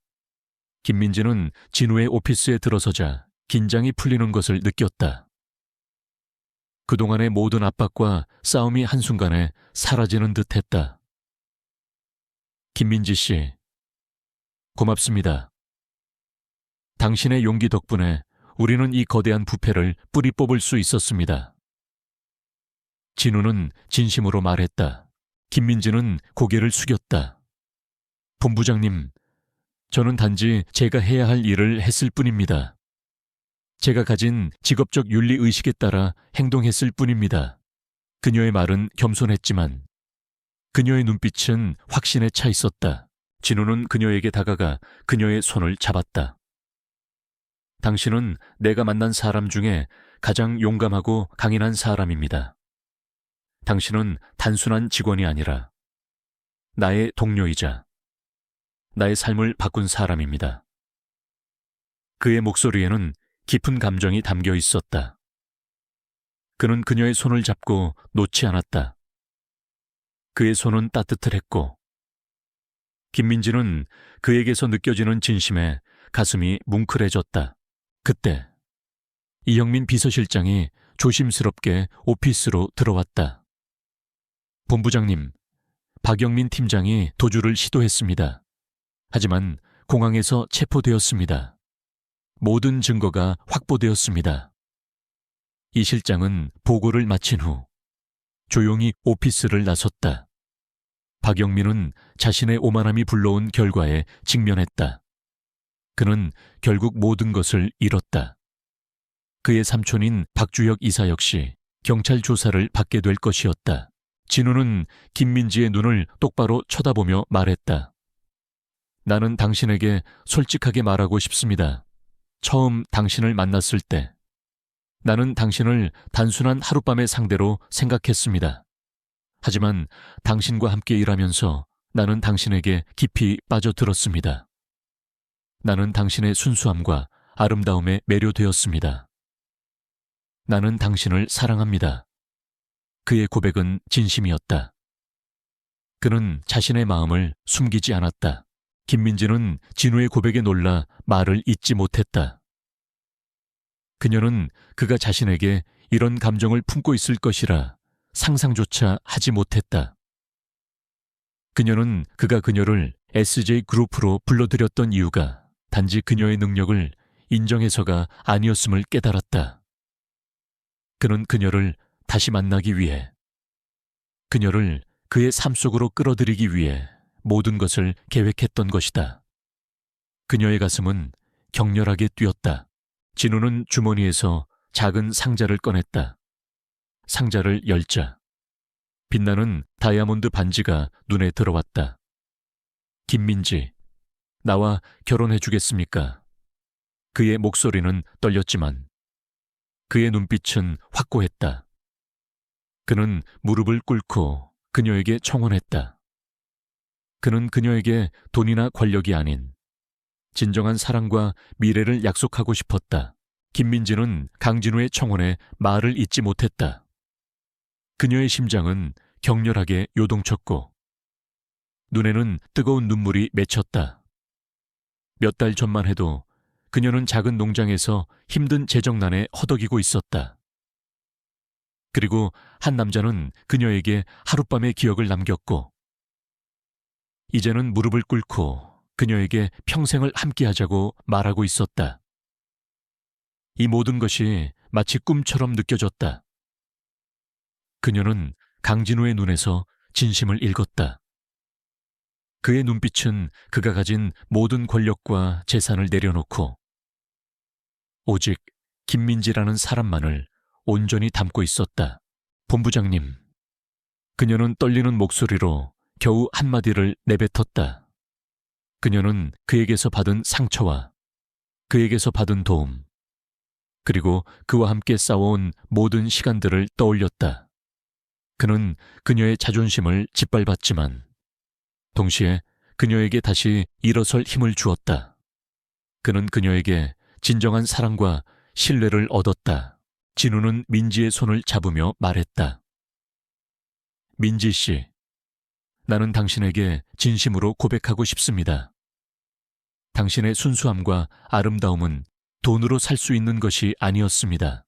김민지는 진우의 오피스에 들어서자 긴장이 풀리는 것을 느꼈다. 그동안의 모든 압박과 싸움이 한순간에 사라지는 듯했다. 김민지 씨, 고맙습니다. 당신의 용기 덕분에 우리는 이 거대한 부패를 뿌리 뽑을 수 있었습니다. 진우는 진심으로 말했다. 김민지는 고개를 숙였다. 본부장님, 저는 단지 제가 해야 할 일을 했을 뿐입니다. 제가 가진 직업적 윤리의식에 따라 행동했을 뿐입니다. 그녀의 말은 겸손했지만 그녀의 눈빛은 확신에 차 있었다. 진우는 그녀에게 다가가 그녀의 손을 잡았다. 당신은 내가 만난 사람 중에 가장 용감하고 강인한 사람입니다. 당신은 단순한 직원이 아니라 나의 동료이자 나의 삶을 바꾼 사람입니다. 그의 목소리에는 깊은 감정이 담겨 있었다. 그는 그녀의 손을 잡고 놓지 않았다. 그의 손은 따뜻했고 김민지는 그에게서 느껴지는 진심에 가슴이 뭉클해졌다. 그때 이형민 비서실장이 조심스럽게 오피스로 들어왔다. 본부장님, 박영민 팀장이 도주를 시도했습니다. 하지만 공항에서 체포되었습니다. 모든 증거가 확보되었습니다. 이 실장은 보고를 마친 후 조용히 오피스를 나섰다. 박영민은 자신의 오만함이 불러온 결과에 직면했다. 그는 결국 모든 것을 잃었다. 그의 삼촌인 박주혁 이사 역시 경찰 조사를 받게 될 것이었다. 진우는 김민지의 눈을 똑바로 쳐다보며 말했다. 나는 당신에게 솔직하게 말하고 싶습니다. 처음 당신을 만났을 때 나는 당신을 단순한 하룻밤의 상대로 생각했습니다. 하지만 당신과 함께 일하면서 나는 당신에게 깊이 빠져들었습니다. 나는 당신의 순수함과 아름다움에 매료되었습니다. 나는 당신을 사랑합니다. 그의 고백은 진심이었다. 그는 자신의 마음을 숨기지 않았다. 김민지는 진우의 고백에 놀라 말을 잇지 못했다. 그녀는 그가 자신에게 이런 감정을 품고 있을 것이라 상상조차 하지 못했다. 그녀는 그가 그녀를 SJ그룹으로 불러들였던 이유가 단지 그녀의 능력을 인정해서가 아니었음을 깨달았다. 그는 그녀를 다시 만나기 위해, 그녀를 그의 삶 속으로 끌어들이기 위해 모든 것을 계획했던 것이다. 그녀의 가슴은 격렬하게 뛰었다. 진우는 주머니에서 작은 상자를 꺼냈다. 상자를 열자 빛나는 다이아몬드 반지가 눈에 들어왔다. 김민지, 나와 결혼해 주겠습니까? 그의 목소리는 떨렸지만 그의 눈빛은 확고했다. 그는 무릎을 꿇고 그녀에게 청혼했다. 그는 그녀에게 돈이나 권력이 아닌 진정한 사랑과 미래를 약속하고 싶었다. 김민지는 강진우의 청혼에 말을 잇지 못했다. 그녀의 심장은 격렬하게 요동쳤고 눈에는 뜨거운 눈물이 맺혔다. 몇 달 전만 해도 그녀는 작은 농장에서 힘든 재정난에 허덕이고 있었다. 그리고 한 남자는 그녀에게 하룻밤의 기억을 남겼고 이제는 무릎을 꿇고 그녀에게 평생을 함께하자고 말하고 있었다. 이 모든 것이 마치 꿈처럼 느껴졌다. 그녀는 강진우의 눈에서 진심을 읽었다. 그의 눈빛은 그가 가진 모든 권력과 재산을 내려놓고 오직 김민지라는 사람만을 온전히 담고 있었다. 본부장님. 그녀는 떨리는 목소리로 겨우 한마디를 내뱉었다. 그녀는 그에게서 받은 상처와 그에게서 받은 도움, 그리고 그와 함께 싸워온 모든 시간들을 떠올렸다. 그는 그녀의 자존심을 짓밟았지만 동시에 그녀에게 다시 일어설 힘을 주었다. 그는 그녀에게 진정한 사랑과 신뢰를 얻었다. 진우는 민지의 손을 잡으며 말했다. 민지 씨, 나는 당신에게 진심으로 고백하고 싶습니다. 당신의 순수함과 아름다움은 돈으로 살 수 있는 것이 아니었습니다.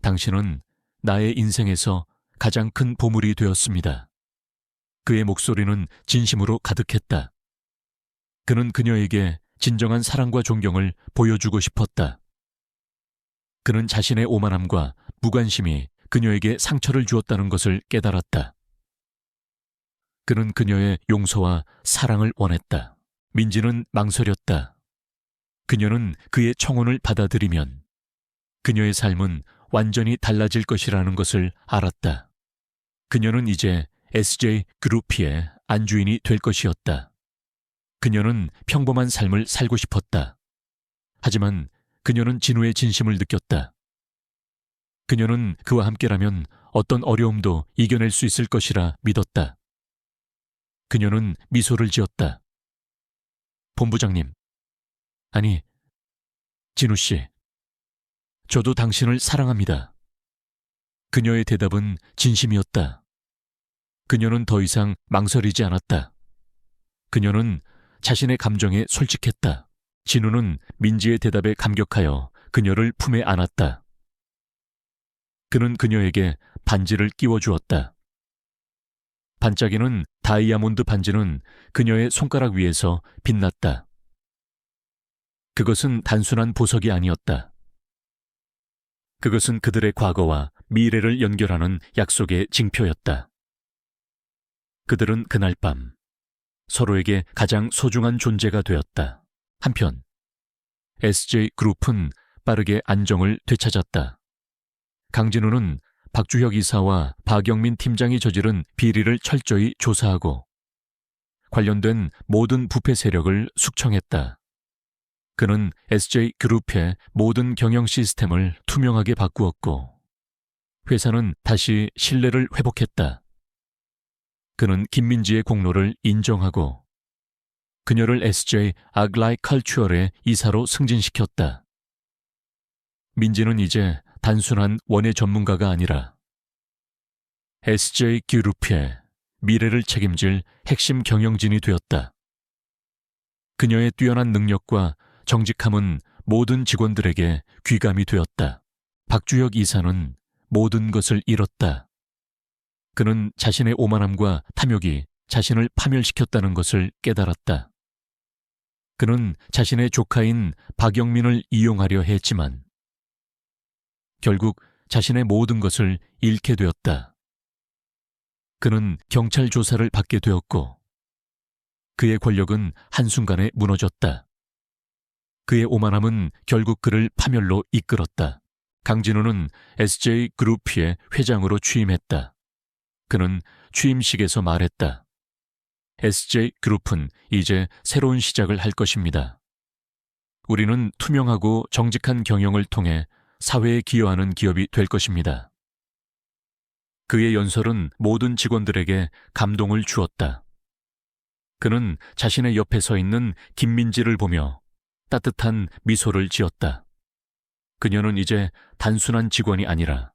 당신은 나의 인생에서 가장 큰 보물이 되었습니다. 그의 목소리는 진심으로 가득했다. 그는 그녀에게 진정한 사랑과 존경을 보여주고 싶었다. 그는 자신의 오만함과 무관심이 그녀에게 상처를 주었다는 것을 깨달았다. 그는 그녀의 용서와 사랑을 원했다. 민지는 망설였다. 그녀는 그의 청혼을 받아들이면 그녀의 삶은 완전히 달라질 것이라는 것을 알았다. 그녀는 이제 SJ 그루피의 안주인이 될 것이었다. 그녀는 평범한 삶을 살고 싶었다. 하지만 그녀는 진우의 진심을 느꼈다. 그녀는 그와 함께라면 어떤 어려움도 이겨낼 수 있을 것이라 믿었다. 그녀는 미소를 지었다. 본부장님, 아니, 진우 씨, 저도 당신을 사랑합니다. 그녀의 대답은 진심이었다. 그녀는 더 이상 망설이지 않았다. 그녀는 자신의 감정에 솔직했다. 진우는 민지의 대답에 감격하여 그녀를 품에 안았다. 그는 그녀에게 반지를 끼워주었다. 반짝이는 다이아몬드 반지는 그녀의 손가락 위에서 빛났다. 그것은 단순한 보석이 아니었다. 그것은 그들의 과거와 미래를 연결하는 약속의 징표였다. 그들은 그날 밤 서로에게 가장 소중한 존재가 되었다. 한편 SJ그룹은 빠르게 안정을 되찾았다. 강진우는 박주혁 이사와 박영민 팀장이 저지른 비리를 철저히 조사하고 관련된 모든 부패 세력을 숙청했다. 그는 SJ그룹의 모든 경영 시스템을 투명하게 바꾸었고 회사는 다시 신뢰를 회복했다. 그는 김민지의 공로를 인정하고 그녀를 SJ 아글라이컬추얼의 이사로 승진시켰다. 민지는 이제 단순한 원예 전문가가 아니라 SJ그룹의 미래를 책임질 핵심 경영진이 되었다. 그녀의 뛰어난 능력과 정직함은 모든 직원들에게 귀감이 되었다. 박주혁 이사는 모든 것을 잃었다. 그는 자신의 오만함과 탐욕이 자신을 파멸시켰다는 것을 깨달았다. 그는 자신의 조카인 박영민을 이용하려 했지만 결국 자신의 모든 것을 잃게 되었다. 그는 경찰 조사를 받게 되었고 그의 권력은 한순간에 무너졌다. 그의 오만함은 결국 그를 파멸로 이끌었다. 강진우는 SJ그룹의 회장으로 취임했다. 그는 취임식에서 말했다. SJ그룹은 이제 새로운 시작을 할 것입니다. 우리는 투명하고 정직한 경영을 통해 사회에 기여하는 기업이 될 것입니다. 그의 연설은 모든 직원들에게 감동을 주었다. 그는 자신의 옆에 서 있는 김민지를 보며 따뜻한 미소를 지었다. 그녀는 이제 단순한 직원이 아니라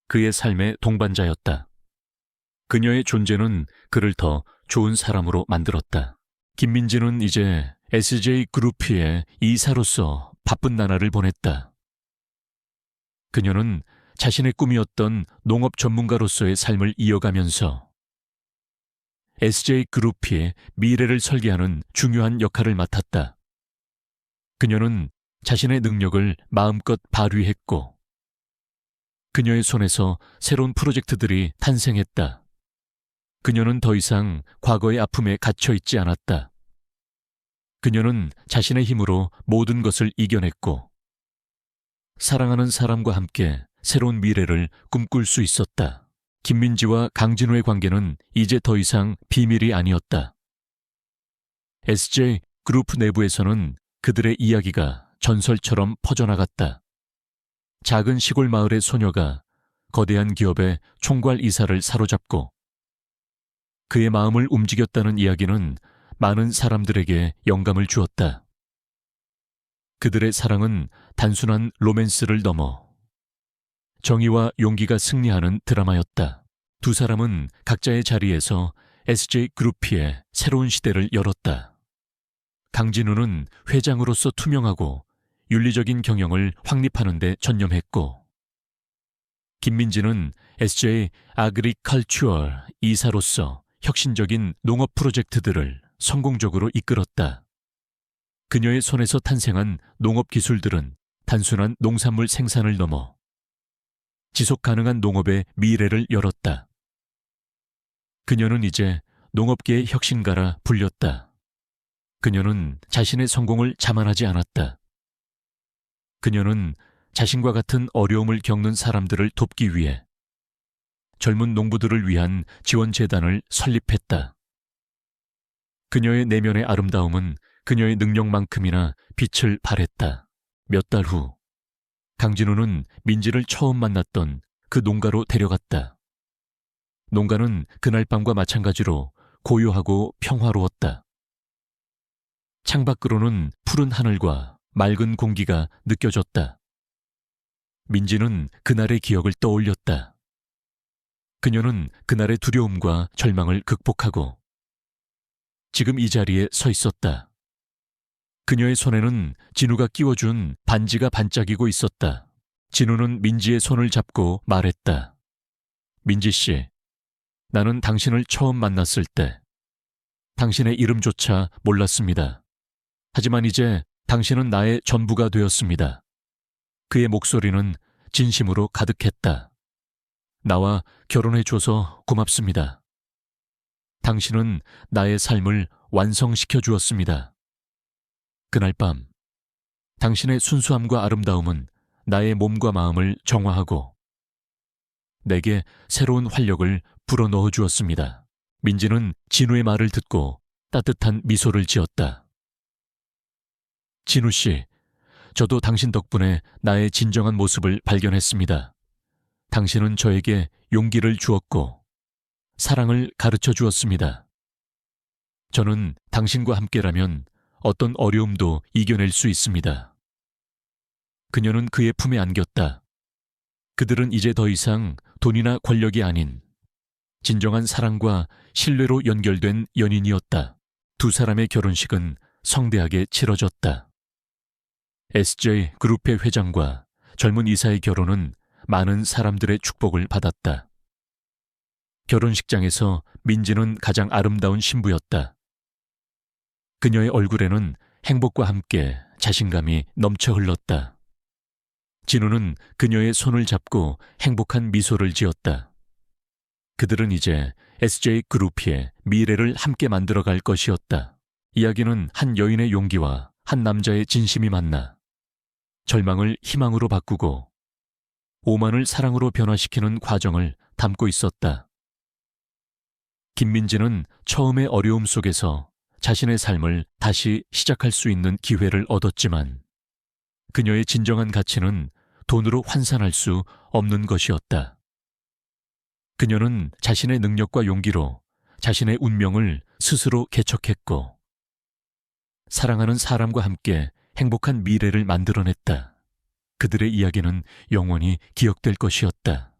그의 삶의 동반자였다. 그녀의 존재는 그를 더 좋은 사람으로 만들었다. 김민지는 이제 SJ그룹의 이사로서 바쁜 나날을 보냈다. 그녀는 자신의 꿈이었던 농업 전문가로서의 삶을 이어가면서 SJ그룹의 미래를 설계하는 중요한 역할을 맡았다. 그녀는 자신의 능력을 마음껏 발휘했고 그녀의 손에서 새로운 프로젝트들이 탄생했다. 그녀는 더 이상 과거의 아픔에 갇혀 있지 않았다. 그녀는 자신의 힘으로 모든 것을 이겨냈고 사랑하는 사람과 함께 새로운 미래를 꿈꿀 수 있었다. 김민지와 강진우의 관계는 이제 더 이상 비밀이 아니었다. SJ그룹 내부에서는 그들의 이야기가 전설처럼 퍼져나갔다. 작은 시골 마을의 소녀가 거대한 기업의 총괄 이사를 사로잡고 그의 마음을 움직였다는 이야기는 많은 사람들에게 영감을 주었다. 그들의 사랑은 단순한 로맨스를 넘어 정의와 용기가 승리하는 드라마였다. 두 사람은 각자의 자리에서 SJ그룹의 새로운 시대를 열었다. 강진우는 회장으로서 투명하고 윤리적인 경영을 확립하는 데 전념했고 김민지는 SJ 아그리컬추얼 이사로서 혁신적인 농업 프로젝트들을 성공적으로 이끌었다. 그녀의 손에서 탄생한 농업 기술들은 단순한 농산물 생산을 넘어 지속 가능한 농업의 미래를 열었다. 그녀는 이제 농업계의 혁신가라 불렸다. 그녀는 자신의 성공을 자만하지 않았다. 그녀는 자신과 같은 어려움을 겪는 사람들을 돕기 위해 젊은 농부들을 위한 지원재단을 설립했다. 그녀의 내면의 아름다움은 그녀의 능력만큼이나 빛을 발했다. 몇 달 후, 강진우는 민지를 처음 만났던 그 농가로 데려갔다. 농가는 그날 밤과 마찬가지로 고요하고 평화로웠다. 창밖으로는 푸른 하늘과 맑은 공기가 느껴졌다. 민지는 그날의 기억을 떠올렸다. 그녀는 그날의 두려움과 절망을 극복하고 지금 이 자리에 서 있었다. 그녀의 손에는 진우가 끼워준 반지가 반짝이고 있었다. 진우는 민지의 손을 잡고 말했다. 민지 씨, 나는 당신을 처음 만났을 때 당신의 이름조차 몰랐습니다. 하지만 이제 당신은 나의 전부가 되었습니다. 그의 목소리는 진심으로 가득했다. 나와 결혼해줘서 고맙습니다. 당신은 나의 삶을 완성시켜 주었습니다. 그날 밤, 당신의 순수함과 아름다움은 나의 몸과 마음을 정화하고 내게 새로운 활력을 불어넣어 주었습니다. 민지는 진우의 말을 듣고 따뜻한 미소를 지었다. 진우 씨, 저도 당신 덕분에 나의 진정한 모습을 발견했습니다. 당신은 저에게 용기를 주었고 사랑을 가르쳐 주었습니다. 저는 당신과 함께라면 어떤 어려움도 이겨낼 수 있습니다. 그녀는 그의 품에 안겼다. 그들은 이제 더 이상 돈이나 권력이 아닌 진정한 사랑과 신뢰로 연결된 연인이었다. 두 사람의 결혼식은 성대하게 치러졌다. SJ 그룹의 회장과 젊은 이사의 결혼은 많은 사람들의 축복을 받았다. 결혼식장에서 민지는 가장 아름다운 신부였다. 그녀의 얼굴에는 행복과 함께 자신감이 넘쳐 흘렀다. 진우는 그녀의 손을 잡고 행복한 미소를 지었다. 그들은 이제 SJ 그룹의 미래를 함께 만들어갈 것이었다. 이야기는 한 여인의 용기와 한 남자의 진심이 만나 절망을 희망으로 바꾸고 오만을 사랑으로 변화시키는 과정을 담고 있었다. 김민지는 처음의 어려움 속에서 자신의 삶을 다시 시작할 수 있는 기회를 얻었지만 그녀의 진정한 가치는 돈으로 환산할 수 없는 것이었다. 그녀는 자신의 능력과 용기로 자신의 운명을 스스로 개척했고 사랑하는 사람과 함께 행복한 미래를 만들어냈다. 그들의 이야기는 영원히 기억될 것이었다.